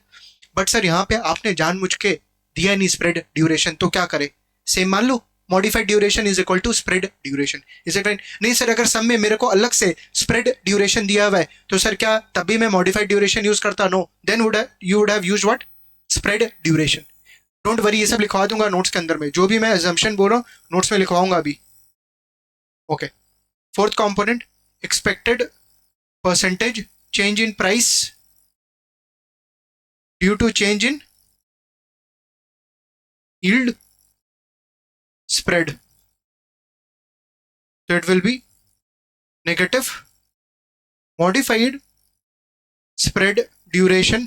But sir यहाँ पे आपने जानबूझ के दिया नहीं स्प्रेड ड्यूरेशन, तो क्या करे, सेम मान लो, modified duration is equal to spread duration. Is it fine? नहीं सर, अगर सम में मेरे को अलग से स्प्रेड ड्यूरेशन दिया हुआ है, तो सर क्या तब भी मैं मॉडिफाइड ड्यूरेशन यूज करता? No. Then you would have used what, spread duration. Don't worry, ये सब लिखवा दूंगा नोट्स के अंदर में, जो भी मैं अजम्पशन बोल रहा हूँ नोट्स में लिखवाऊंगा अभी. Okay. Fourth component, expected percentage change in price due to change in yield spread. So it will be negative modified spread duration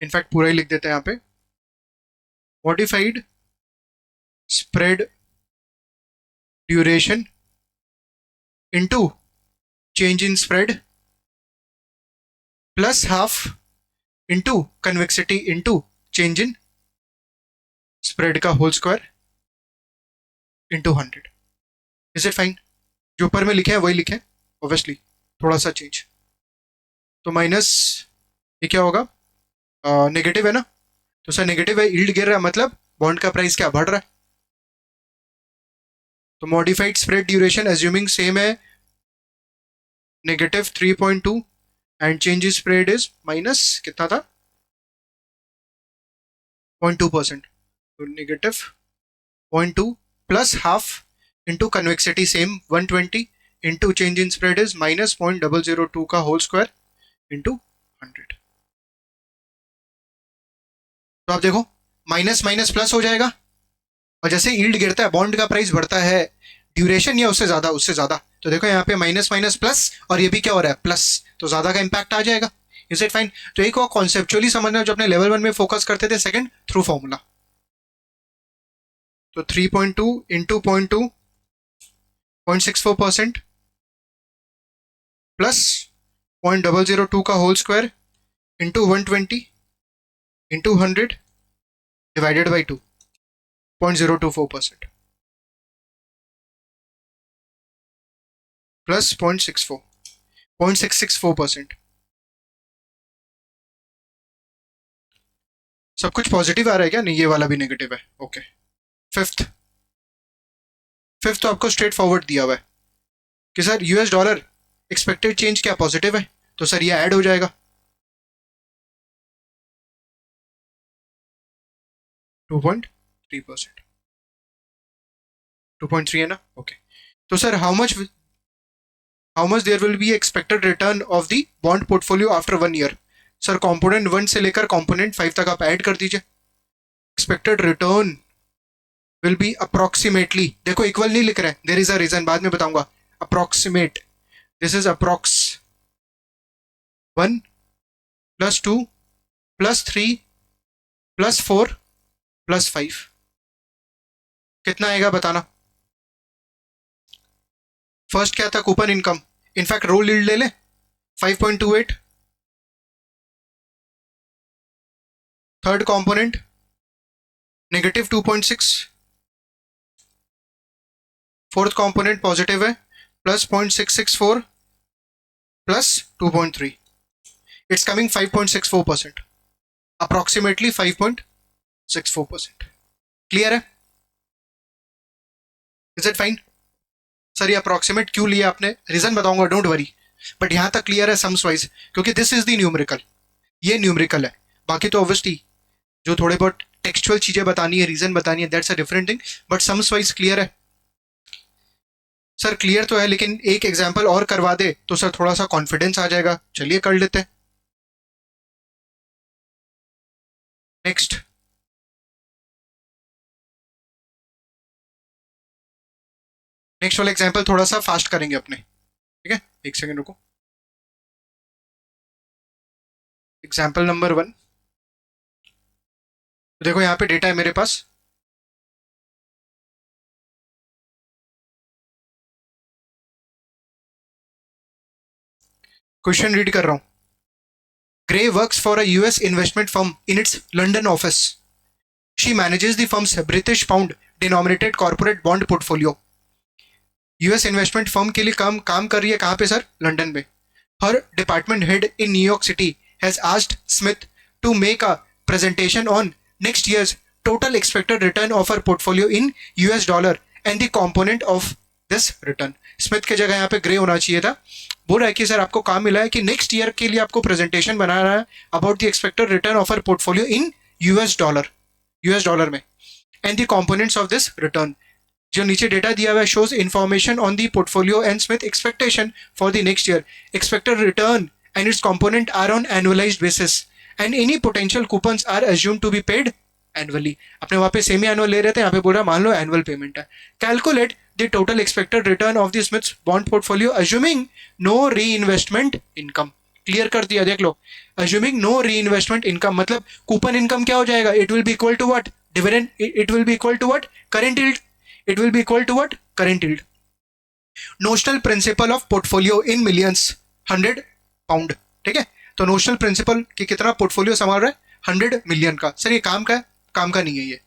in fact पूरा ही लिख देते हैं यहाँ पे, modified spread duration into change in spread plus half into convexity into change in spread का whole square into 100। Is it fine? जो ऊपर में लिखे हैं वही लिखे, ऑब्वियसली थोड़ा सा चेंज। तो माइनस ये क्या होगा, नेगेटिव है ना, तो सर नेगेटिव है, यील्ड गिर रहा है, मतलब बॉन्ड का प्राइस क्या बढ़ रहा है। तो modified spread duration assuming same है, negative 3.2 and change spread is minus कितना था, 0.2%। तो negative 0.2 plus half into convexity same 120 into change in spread is minus 0.002 का होल स्क्वायर इंटू 100। तो आप देखो माइनस माइनस प्लस हो जाएगा, और जैसे यील्ड गिरता है बॉन्ड का प्राइस बढ़ता है, ड्यूरेशन या उससे ज्यादा, तो देखो यहाँ पे माइनस माइनस प्लस, और ये भी क्या हो रहा है, प्लस, तो ज्यादा का इंपैक्ट आ जाएगा। Is it fine? तो एक और कॉन्सेप्चुअली समझना जो अपने लेवल 1 में फोकस करते थे, सेकंड थ्रू फॉर्मूला। तो 3.2 इंटू 0.2 0.64% प्लस 0.002 का whole square into 120 into 100 divided by 2, 0.024% plus 0.664%। सब कुछ पॉजिटिव आ रहा है क्या? नहीं, ये वाला भी नेगेटिव है। ओके, फिफ्थ तो आपको स्ट्रेट फॉरवर्ड दिया हुआ है कि sir US dollar expected change क्या पॉजिटिव है, तो सर ये ऐड हो जाएगा 2.3%, 2.3 है ना। ओके, तो sir how much there will be expected return of the bond portfolio after 1 year. Sir component 1 से लेकर कंपोनेंट 5 तक आप ऐड कर दीजिए। Expected return will be approximately, देखो इक्वल नहीं लिख रहे हैं, देयर इज अ रीजन, बाद में बताऊंगा। Approximate, this is approx 1 plus 2 plus 3 plus 4 plus 5, कितना आएगा बताना। फर्स्ट क्या था, coupon income, in fact roll yield ले ले 5.28, third component negative 2.6, fourth component positive है plus 0.664 plus 2.3, it's coming 5.64%, approximately 5.64%। Clear है? Is it fine? सर ये अप्रोक्सीमेट क्यों लिया आपने, रीजन बताऊंगा, डोंट वरी, बट यहां तक क्लियर है सम्स वाइज, क्योंकि दिस इज द न्यूमेरिकल, ये न्यूमेरिकल है। बाकी तो ऑब्वियसली जो थोड़े बहुत टेक्सचुअल चीजें बतानी है, रीजन बतानी है, that's a different thing, but sums wise clear है। सर क्लियर तो है, लेकिन एक एग्जांपल और करवा दे तो सर थोड़ा सा कॉन्फिडेंस आ जाएगा। चलिए कर लेते हैं। नेक्स्ट, नेक्स्ट वाला एग्जांपल थोड़ा सा फास्ट करेंगे अपने, ठीक है, एक सेकंड रुको। एग्जांपल नंबर 1, देखो यहाँ पे डेटा है मेरे पास, क्वेश्चन रीड कर रहा हूं। Grey works for a US investment firm in its London office. She manages the firms British pound denominated corporate bond portfolio. US investment firm के लिए काम कर रही है कहां पे सर? लंदन में। हर department head in New York city has asked Smith to make a presentation on next year's total expected return of our portfolio in US dollar and the component of this return। Smith की जगह यहाँ पे grey होना चाहिए था। बोल रहा है कि सर आपको काम मिला है कि नेक्स्ट ईयर के लिए आपको प्रेजेंटेशन बनाना है about the expected return of our portfolio in US dollar में, and the components of this return. जो नीचे डेटा दिया हुआ है shows information on the portfolio and Smith expectation for the next year. Expected return and its component are on annualized basis and any potential coupons are assumed to be paid annually। अपने वहां पे semi annual ले रहे थे, यहाँ पे बोला मान लो एनुअल पेमेंट है। Calculate the total expected return of the Smith's bond portfolio assuming no reinvestment income. Clear कर दिया, देख लो। Assuming no reinvestment income, मतलब कूपन इनकम क्या हो जाएगा, it will be equal to what, dividend, it will be equal to what, current yield, it will be equal to what, current yield. Notional principal of portfolio in millions, 100 pound, ठीक है। तो notional principal कि कितना portfolio संभाल रहा है, 100 million का। Sir ये काम का है, काम का नहीं है ये।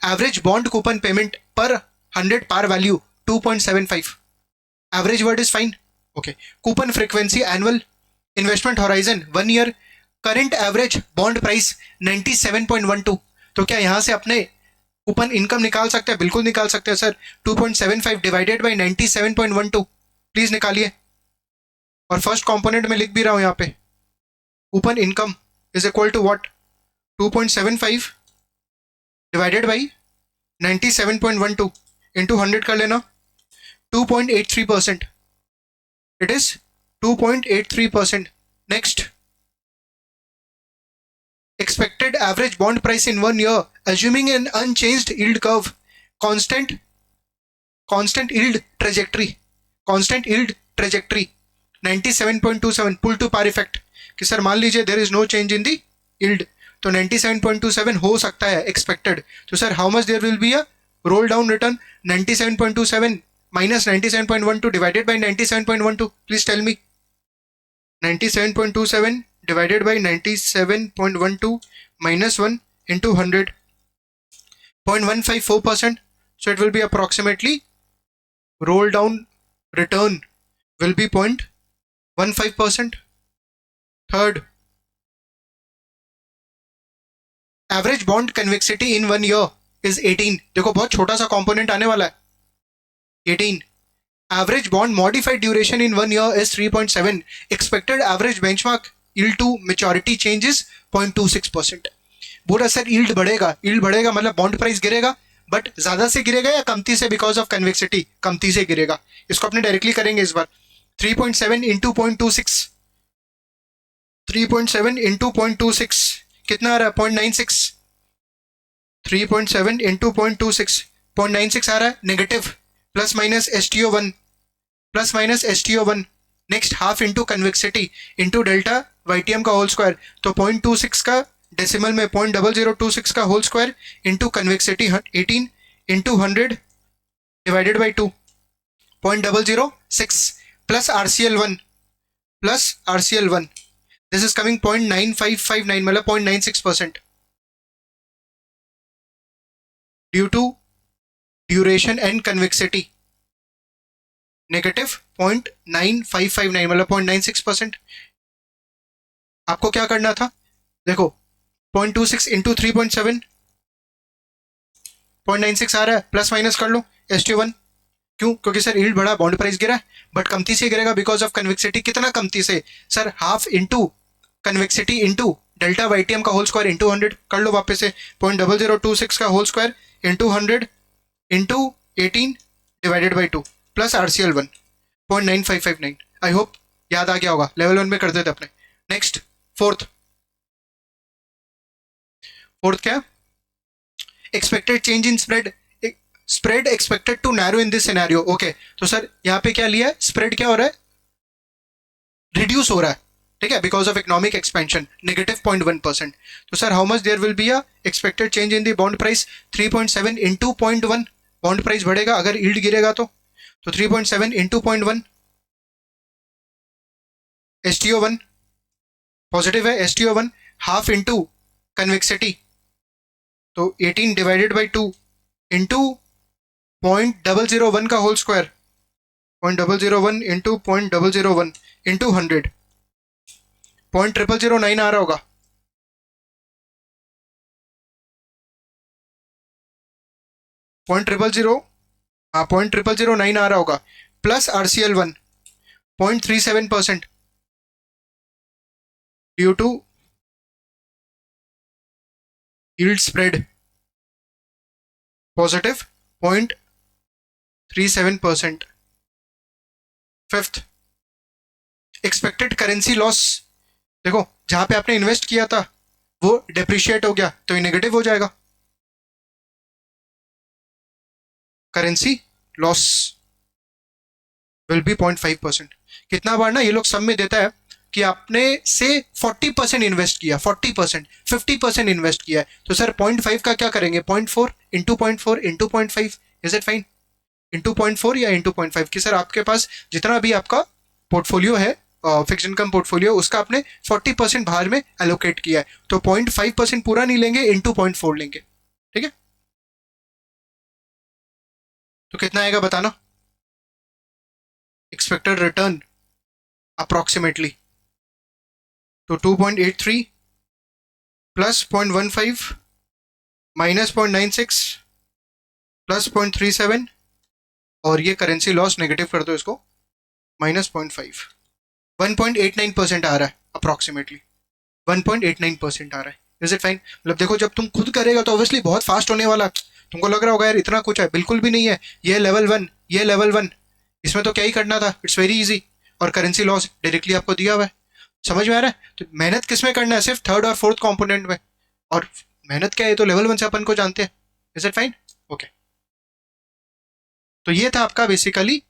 एवरेज बॉन्ड कूपन पेमेंट पर 100 par value 2.75, average word is fine, okay. Coupon frequency annual, investment horizon 1 year, current average bond price 97.12। तो क्या यहां से अपने कूपन इनकम निकाल सकते हैं? बिल्कुल निकाल सकते हैं सर। 2.75 डिवाइडेड बाई 97.12, प्लीज निकालिए। और फर्स्ट कंपोनेंट में लिख भी रहा हूं यहाँ पे, coupon income is equal to what, 2.75 divided by 97.12 into 100 कर लेना, 2.83%, it is 2.83%. Next, expected average bond price in 1 year, assuming an unchanged yield curve, constant yield trajectory, 97.27, pull to par effect, कि सर मान लीजिए there is no change in the yield, तो 97.27 हो सकता है expected। तो sir how much there will be a roll down return, 97.27 minus 97.12 divided by 97.12, please tell me। 97.27 divided by 97.12 minus 1 into 100, 0.154%, so it will be approximately, roll down return will be 0.15%. Third, average bond convexity in 1 year is 18, देखो बहुत छोटा सा component आने वाला है, 18. Average bond modified duration in 1 year is 3.7. Expected average benchmark yield to maturity changes 0.26%. बोला sir yield बढ़ेगा, yield बढ़ेगा मतलब bond price गिरेगा, बट ज्यादा से गिरेगा या कमती से, बिकॉज ऑफ कन्वेक्सिटी कमती से गिरेगा। इसको अपने डायरेक्टली करेंगे इस बार। 3.7 इंटू 0.26, 3.7 इंटू 0.26 कितना आ रहा है, 0.96। 3.7 इंटू 0.26, 0.96 आ रहा है, negative, plus minus STO1, plus minus STO1। Next half into convexity into delta YTM का होल स्क्वायर, तो 0.26 का डेसिमल में 0.0026 का whole square into convexity 18 into 100 divided by 2, 0.006 plus RCL1, plus RCL1, this is coming 0.9559, मतलब 0.96%। Due to duration and convexity negative 0.9559, मतलब 0.96%। आपको क्या करना था, देखो 0.26 इंटू 3.7, 0.96 आ रहा है, प्लस माइनस कर लो STO1। क्यों? क्योंकि सर यील्ड बढ़ा, बॉन्ड प्राइस गिरा, बट कमती से गिरेगा बिकॉज ऑफ कन्वेक्सिटी। कितना कमती से sir, half into convexity into delta YTM का होल स्क्वायर इंटू 100 कर लो वापस से, 0.0026 का whole square into 100 into 18 divided by 2 plus RCL1 0.9559। I hope याद आ गया होगा, लेवल 1 में कर देते अपने। नेक्स्ट फोर्थ क्या, expected change in spread, spread expected to narrow in this scenario. Okay, तो सर यहाँ पे क्या लिया है, स्प्रेड क्या हो रहा है, रिड्यूस हो रहा है, ठीक है, because of economic expansion, negative 0.1%। तो sir how much there will be a expected change in the bond price, 3.7 into 0.1, bond price बढ़ेगा अगर यील्ड गिरेगा तो 3.7 इंटू 0.1, STO1 पॉजिटिव है, STO1 हाफ इंटू कन्वेक्सिटी, तो 18 डिवाइडेड बाई 2 इंटू 0.001 का whole square, 0.001 into 0.001 into 100, 0.0009 आ रहा होगा, पॉइंट 0.0009 आ रहा होगा, plus RCL1 0.37% due to yield spread positive 0.37%। Fifth, expected currency loss, देखो जहां पे आपने इन्वेस्ट किया था वो डेप्रिशिएट हो गया तो ये नेगेटिव हो जाएगा, करेंसी लॉस विल बी 0.5%। कितना बार ना ये लोग सब में देता है कि आपने से 40% इन्वेस्ट किया, 40%, 50% इन्वेस्ट किया है, तो सर 0.5 का क्या करेंगे, 0.4 into 0.4 into 0.5, is it fine? Into 0.4 या इंटू 0.5 कि सर आपके पास जितना भी आपका पोर्टफोलियो है, फिक्स इनकम पोर्टफोलियो, उसका आपने 40% बाहर में एलोकेट किया है, तो 0.5% पूरा नहीं लेंगे, इंटू 0.4 लेंगे। ठीक है, तो कितना आएगा बताना, एक्सपेक्टेड रिटर्न अप्रोक्सीमेटली? तो 2.83 प्लस 0.15 माइनस 0.96 प्लस 0.37, और ये करेंसी लॉस नेगेटिव कर दो इसको, माइनस 0.5, 1.89% आ रहा है अप्रोक्सीमेटली, 1.89% आ रहा है। Is it fine? मतलब देखो, जब तुम खुद करेगा तो ऑब्वियसली बहुत फास्ट होने वाला, तुमको लग रहा होगा यार इतना कुछ है, बिल्कुल भी नहीं है। ये लेवल 1, ये लेवल 1, इसमें तो क्या ही करना था, इट्स वेरी इजी, और करेंसी लॉस डायरेक्टली आपको दिया हुआ है। समझ में आ रहा है? तो मेहनत किस में करना है, सिर्फ थर्ड और फोर्थ कंपोनेंट में, और मेहनत क्या है तो लेवल 1 से अपन को जानते हैं। Is it fine? ओके, तो ये था आपका basically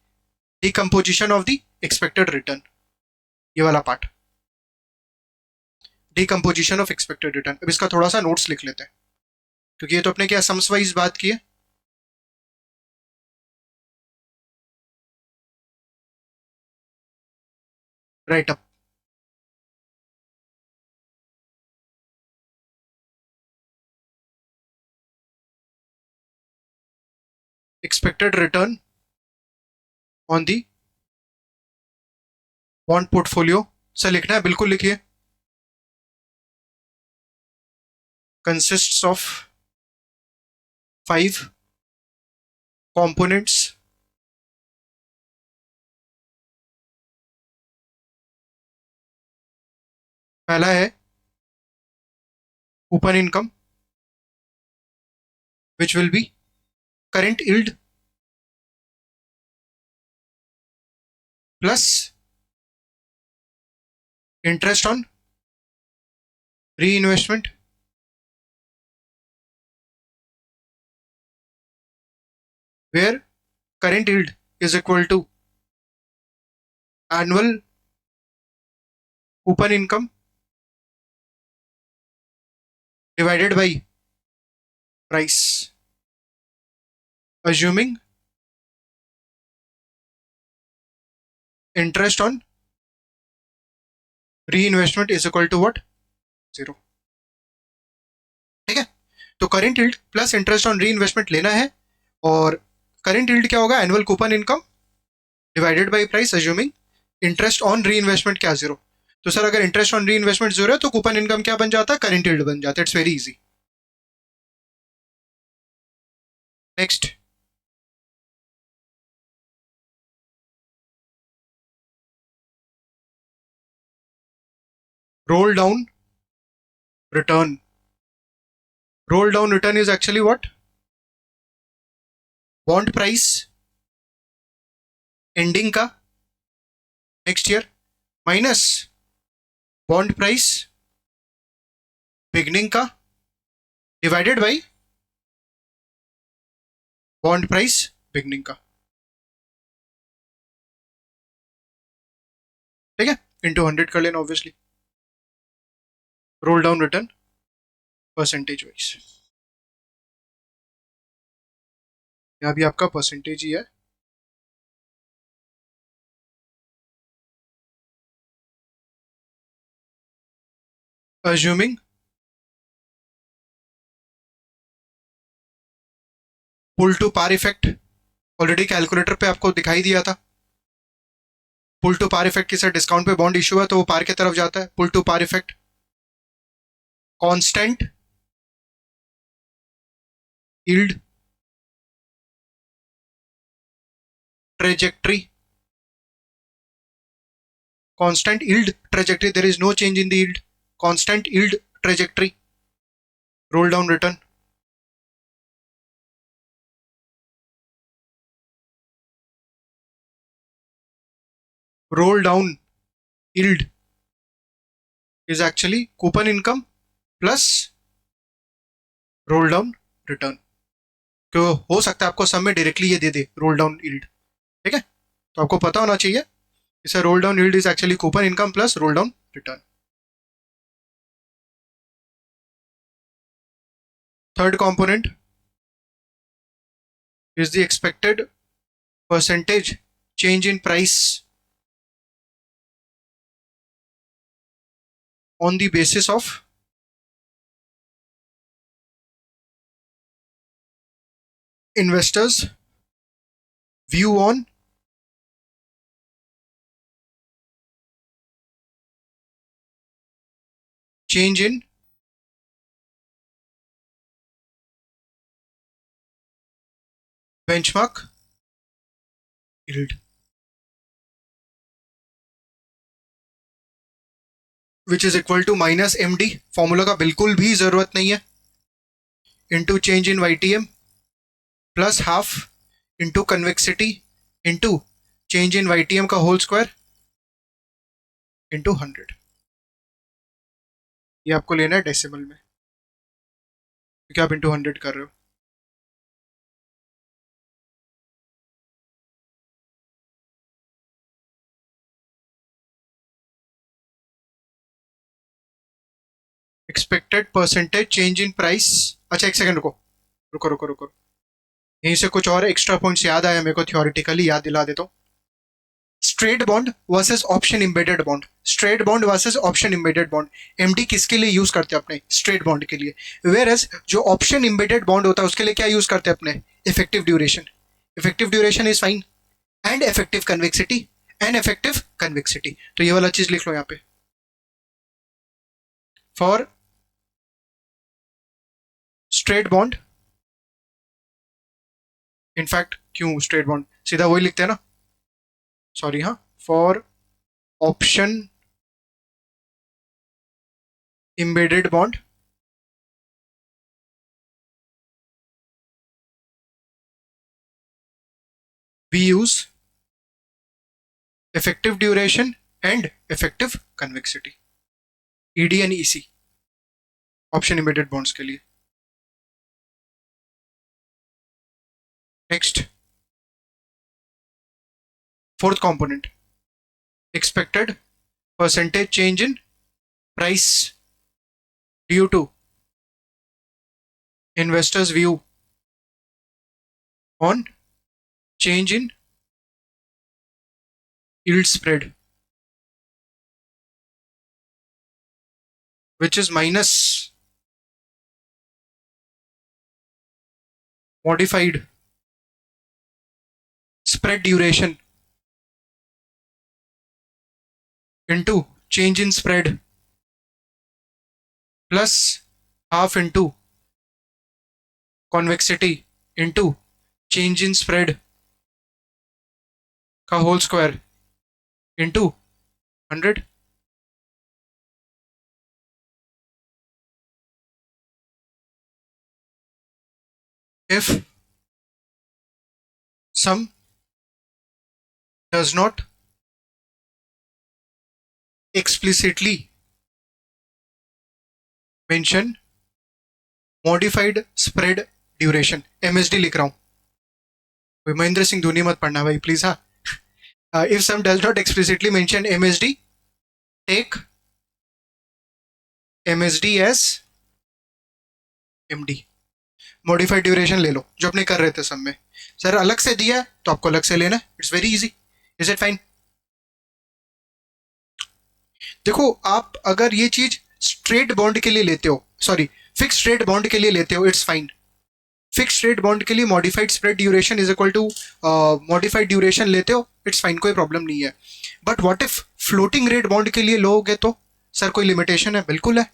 decomposition of the expected return, ये वाला part, decomposition of expected return. अब इसका थोड़ा सा नोट्स लिख लेते हैं, क्योंकि ये तो अपने क्या सम्स वाइज बात की है। Right up, expected return on the bond portfolio, sir लिखना है, बिल्कुल लिखिए, कंसिस्ट्स ऑफ 5 कंपोनेंट्स, पहला है coupon income which will be current yield plus interest on री investment, where current yield is equal to annual coupon income divided by price, assuming interest on reinvestment is equal to what, 0। ठीक है, तो current yield plus interest on री investment लेना है, और current yield क्या होगा, annual coupon income divided by price, assuming interest on री इन्वेस्टमेंट क्या, 0। तो सर अगर इंटरेस्ट ऑन री इन्वेस्टमेंट 0 है तो कूपन इनकम क्या बन जाता है, करंट यील्ड बन जाता है। It's very easy. Next, roll down return, roll down return is actually what, bond price ending का next year minus bond price beginning का divided by bond price beginning का। ठीक है, इंटू 100 कर लेना obviously, roll down return percentage wise, यहाँ भी आपका परसेंटेज ही है। Assuming pull to par effect, already calculator पे आपको दिखाई दिया था, पुल टू पार इफेक्ट की सर डिस्काउंट पे बॉन्ड इशू है तो वो पार की तरफ जाता है, pull to par effect, constant yield trajectory, constant yield trajectory, there is no change in the yield, constant yield trajectory, roll down return, roll down yield is actually coupon income plus roll down return, तो हो सकता है आपको सब में directly ये दे दे roll down yield. ठीक है, तो आपको पता होना चाहिए इसे roll down yield is actually coupon income plus roll down return. Third component is the expected percentage change in price on the basis of investors' view on change in benchmark yield, which is equal to minus MD. Formula का बिल्कुल भी जरूरत नहीं है. into change in YTM plus half into convexity into change in YTM का whole square into 100. ये आपको लेना है डेसिमल में क्योंकि आप into 100 कर रहे हो. Expected percentage change in price. अच्छा एक सेकंड रुको रुको रुको रुको. यहीं से कुछ और एक्स्ट्रा पॉइंट्स याद आया मेरे को, थियोरिटिकली याद दिला देता हूँ. Straight bond versus option embedded bond. Straight bond versus option embedded bond. MD किसके लिए यूज करते हैं अपने? स्ट्रेट बॉन्ड के लिए. वेयर एज जो ऑप्शन एम्बेडेड बॉन्ड होता है उसके लिए क्या यूज करते हैं अपने? Effective duration. Effective duration is fine and effective convexity and effective convexity. तो ये वाला चीज लिख लो यहाँ पे. फॉर स्ट्रेट बॉन्ड, इनफैक्ट क्यों स्ट्रेट बॉन्ड, सीधा वही लिखते हैं ना, सॉरी हाँ, for option embedded bond we use effective duration and effective convexity, ED and EC option embedded bonds के लिए. Next fourth component, expected percentage change in price due to investors view on change in yield spread, which is minus modified spread duration into change in spread plus half into convexity into change in spread का whole square into 100. If sum does not explicitly mention modified spread duration, MSD लिख रहा हूं, महेंद्र सिंह धोनी मत पढ़ना भाई please. हाँ, if sum does not explicitly mention MSD, take MSD as MD. Modified duration ले लो जो अपने कर रहे थे सम में. सर अलग से दिया है तो आपको अलग से लेना है. It's very easy. Is it fine? देखो आप अगर ये चीज स्ट्रेट बॉन्ड के लिए लेते हो, सॉरी फिक्स्ड रेट बॉन्ड के लिए लेते हो, it's fine. Fixed rate bond के लिए modified spread duration is equal to modified duration लेते हो, इट्स फाइन, कोई प्रॉब्लम नहीं है. But what if floating rate bond के लिए लोगे तो सर कोई लिमिटेशन है? बिल्कुल है.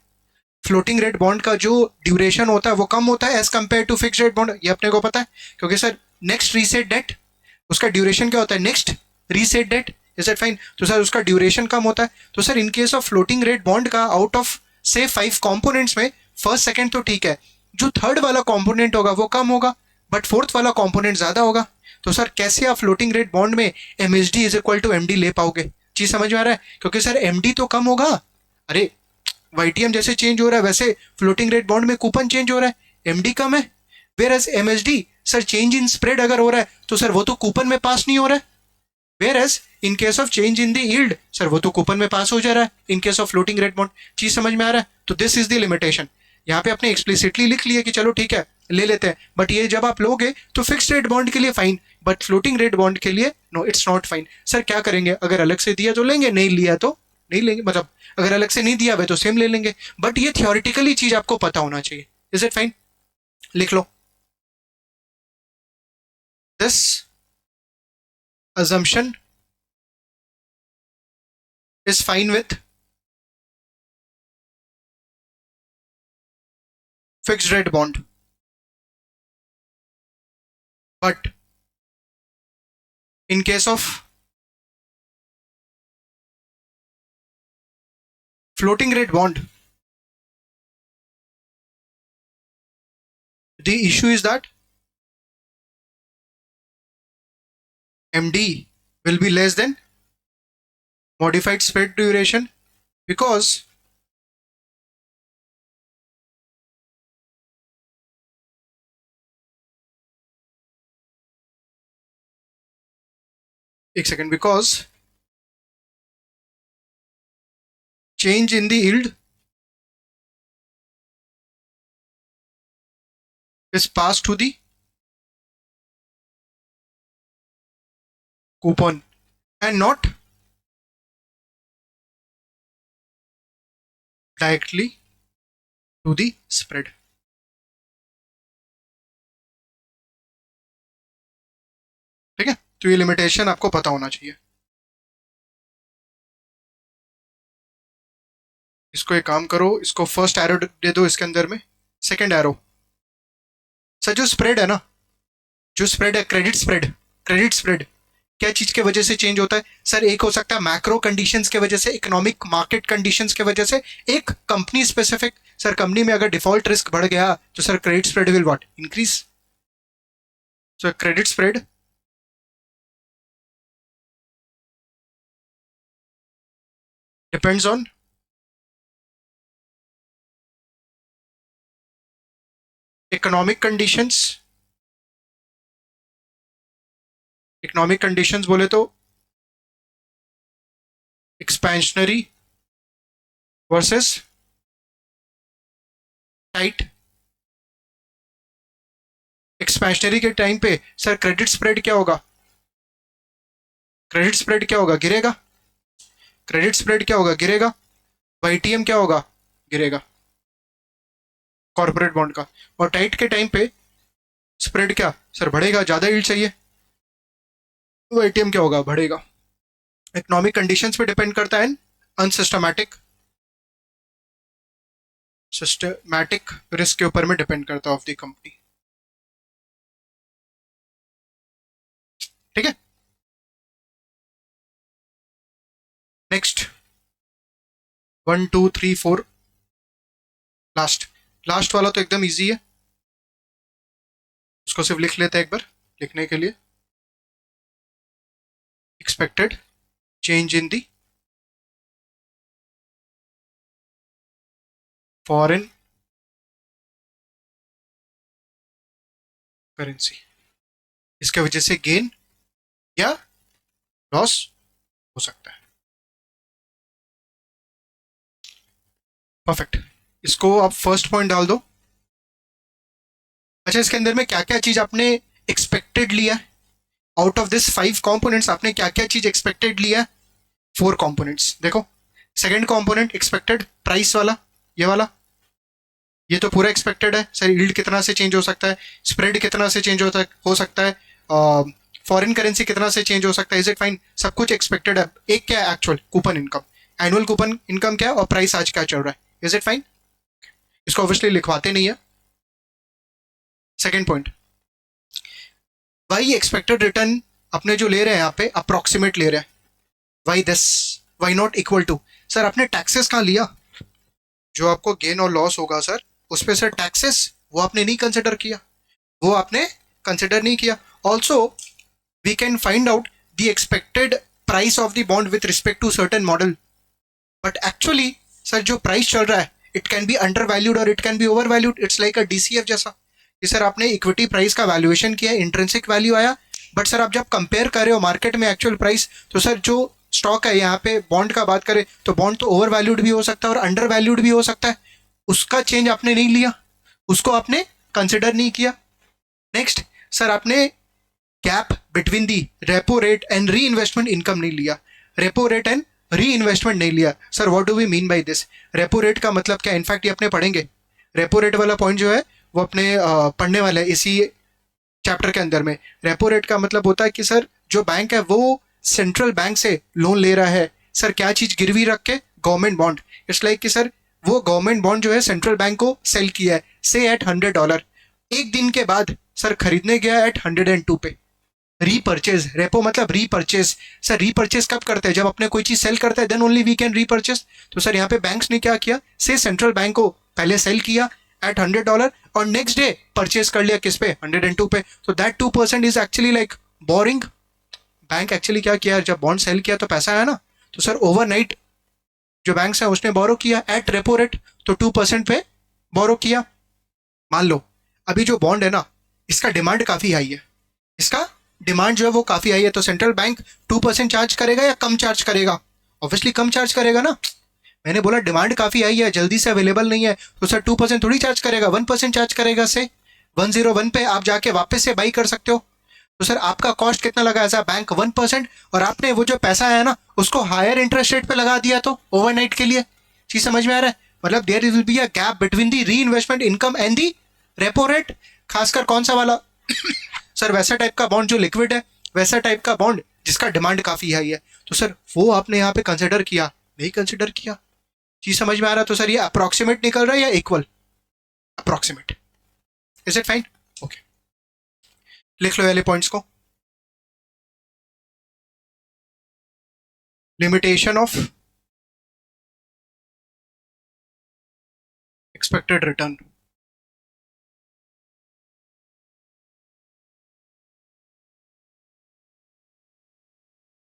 फ्लोटिंग रेट बॉन्ड का जो ड्यूरेशन होता है वो कम होता है as compare to fixed rate bond. ये अपने को पता है क्योंकि सर नेक्स्ट रीसेट डेट उसका ड्यूरेशन क्या होता है? Next reset date. Is it fine? तो सर उसका ड्यूरेशन कम होता है. तो sir in case of floating rate bond का आउट ऑफ से 5 कंपोनेंट्स में फर्स्ट सेकंड तो ठीक है, जो थर्ड वाला कंपोनेंट होगा वो कम होगा बट फोर्थ वाला कंपोनेंट ज्यादा होगा. तो सर कैसे आप फ्लोटिंग रेट बॉन्ड में MSD is equal to MD ले पाओगे? चीज समझ में आ रहा है? क्योंकि सर MD तो कम होगा. अरे YTM जैसे चेंज हो रहा है वैसे फ्लोटिंग रेट बॉन्ड में कूपन चेंज हो रहा है, MD कम है. Whereas MSD sir change in spread अगर हो रहा है तो सर वो तो कूपन में पास नहीं हो रहा है. Whereas in case of change in the yield, sir वो तो कूपन में पास हो जा रहा है in case of floating rate bond. चीज समझ में आ रहा है? तो दिस इज द लिमिटेशन। यहाँ पे आपने एक्सप्लिसिटली लिख लिया कि चलो ठीक है ले लेते हैं, बट ये जब आप लोगे तो फिक्स रेट बॉन्ड के लिए fine, but floating rate bond के लिए no, it's not fine. Sir क्या करेंगे? अगर अलग से दिया तो लेंगे, नहीं लिया तो नहीं लेंगे, मतलब अगर अलग से नहीं दिया हुआ तो सेम ले लेंगे, बट ये थियोरिटिकली चीज आपको पता होना चाहिए। Is it fine? लिख लो, this assumption is fine with fixed rate bond, but in case of floating rate bond, the issue is that MD will be less than modified spread duration, because because change in the yield is passed to the coupon and not directly to the spread। ठीक है, तो ये limitation आपको पता होना चाहिए। इसको एक काम करो, इसको फर्स्ट एरो दे दो, इसके अंदर में सेकंड एरो। सर जो स्प्रेड है ना, जो स्प्रेड है, क्रेडिट स्प्रेड, क्रेडिट स्प्रेड क्या चीज के वजह से चेंज होता है? सर एक हो सकता है मैक्रो कंडीशंस के वजह से, इकोनॉमिक मार्केट कंडीशंस के वजह से, एक कंपनी स्पेसिफिक। सर कंपनी में अगर डिफॉल्ट रिस्क बढ़ गया तो sir credit spread will what? Increase. So credit spread depends on economic conditions. Economic conditions बोले तो एक्सपेंशनरी वर्सेस टाइट। एक्सपेंशनरी के टाइम पे सर क्रेडिट स्प्रेड क्या होगा? क्रेडिट स्प्रेड क्या होगा? गिरेगा। क्रेडिट स्प्रेड क्या होगा? गिरेगा। वाईटीएम क्या होगा? गिरेगा, कॉर्पोरेट बॉन्ड का। और टाइट के टाइम पे स्प्रेड क्या सर? बढ़ेगा, ज्यादा यील्ड चाहिए, तो एटीएम क्या होगा? बढ़ेगा। इकोनॉमिक कंडीशंस पे डिपेंड करता है, अनसिस्टमैटिक सिस्टमैटिक रिस्क के ऊपर में डिपेंड करता है ऑफ द कंपनी। ठीक है, नेक्स्ट 1 2 3 4 लास्ट। लास्ट वाला तो एकदम इजी है, उसको सिर्फ लिख लेते हैं एक बार लिखने के लिए। Expected change in the foreign currency, इसके वजह से गेन या लॉस हो सकता है। परफेक्ट, इसको आप फर्स्ट पॉइंट डाल दो। अच्छा, इसके अंदर में क्या क्या चीज आपने एक्सपेक्टेड लिया? आउट ऑफ दिस 5 कंपोनेंट्स आपने क्या क्या चीज एक्सपेक्टेड लिया? 4 कंपोनेंट्स। देखो, सेकंड कंपोनेंट एक्सपेक्टेड प्राइस वाला, ये वाला, ये तो पूरा एक्सपेक्टेड है। सर यील्ड कितना से चेंज हो सकता है, स्प्रेड कितना से चेंज हो सकता है, फॉरेन करेंसी कितना से चेंज हो सकता है, इज इट फाइन? सब कुछ एक्सपेक्टेड है। एक क्या है? Actual coupon income, annual coupon income क्या है, और प्राइस आज क्या चल रहा है, इज इट फाइन? इसको ऑब्वियसली लिखवाते नहीं है। Second point, why expected return अपने जो ले रहे हैं यहाँ पे अप्रोक्सीमेट ले रहे हैं। Why this, why not equal to? Sir आपने टैक्सेस कहाँ लिया? जो आपको गेन और लॉस होगा सर उस पर सर टैक्सेस, वो आपने नहीं कंसिडर किया, वो आपने कंसिडर नहीं किया। Also we can find out the expected price of the bond with respect to certain model, but actually sir जो प्राइस चल रहा है it can be undervalued और it can be overvalued. It's like a DCF जैसा कि sir आपने equity price का valuation किया, इंट्रिंसिक वैल्यू आया, बट सर आप जब कंपेयर कर रहे हो मार्केट में एक्चुअल प्राइस, तो सर जो स्टॉक है यहाँ पे बॉन्ड का बात करें तो बॉन्ड तो ओवर वैल्यूड भी हो सकता है और अंडर वैल्यूड भी हो सकता है, उसका चेंज आपने नहीं लिया, उसको आपने कंसिडर नहीं किया। नेक्स्ट सर आपने gap between the repo rate and reinvestment income नहीं लिया, repo rate and reinvestment नहीं लिया। Sir what do we mean by this? Repo rate का मतलब क्या, इनफैक्ट ये अपने पढ़ेंगे, रेपो रेट वाला पॉइंट जो है वो अपने पढ़ने वाला है इसी चैप्टर के अंदर में। रेपो रेट का मतलब होता है कि सर जो बैंक है वो सेंट्रल बैंक से लोन ले रहा है, सर क्या चीज गिरवी रख के, गवर्नमेंट बॉन्ड। इट्स लाइक कि सर वो गवर्नमेंट बॉन्ड जो है सेंट्रल बैंक को सेल किया है से एट $100, एक दिन के बाद सर खरीदने गया एट 102 पे। रीपर्चेज, रेपो मतलब रीपर्चेज। सर रीपर्चेज कब करते हैं? जब अपने कोई चीज सेल करता है then only we can repurchase. तो सर यहाँ पे बैंक्स ने क्या किया, से सेंट्रल बैंक को पहले सेल किया एट $100 और नेक्स्ट डे परचेज कर लिया किस पे, 102 पे। तो that 2% is actually like boring. Bank actually क्या किया, जब बॉन्ड सेल किया तो पैसा आया ना, तो सर ओवरनाइट जो बैंक्स है उसने बोरो किया एट रेपो रेट, तो 2% पे बोरो किया। मान लो अभी जो बॉन्ड है ना इसका डिमांड काफी हाई है, इसका डिमांड जो है वो काफी हाई है, तो सेंट्रल बैंक 2% चार्ज करेगा या कम चार्ज करेगा? ऑब्वियसली कम चार्ज करेगा ना। मैंने बोला डिमांड काफी हाई है, जल्दी से अवेलेबल नहीं है, तो सर 2% थोड़ी चार्ज करेगा, 1% चार्ज करेगा। से 101 पे आप जाके वापस से बाई कर सकते हो। तो सर आपका कॉस्ट कितना लगा एज अ बैंक, 1%, और आपने वो जो पैसा आया ना उसको हायर इंटरेस्ट रेट पे लगा दिया, तो ओवरनाइट के लिए। चीज समझ में आ रहा है? मतलब there will be a gap between the reinvestment income and the repo rate. खासकर कौन सा वाला सर वैसा टाइप का बॉन्ड जो लिक्विड है, वैसा टाइप का बॉन्ड जिसका डिमांड काफी हाई है। तो सर वो आपने यहाँ पे कंसिडर किया, नहीं कंसिडर किया। चीज समझ में आ रहा? तो सर ये अप्रोक्सीमेट निकल रहा है या equal? Approximate. Is it fine? Okay, लिख लो वाले पॉइंट्स को। Limitation of expected return.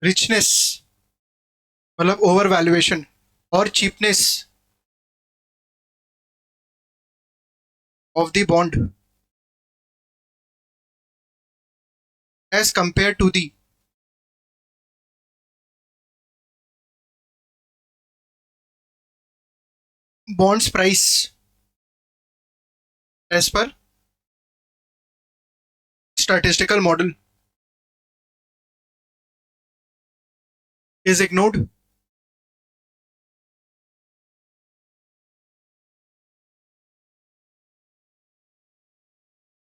Richness मतलब ओवर वैल्यूएशन, और cheapness of the bond as compare to the bonds price as per statistical model is ignored.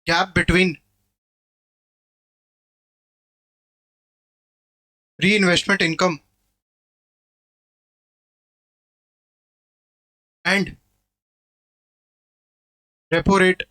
Gap between reinvestment income and repo rate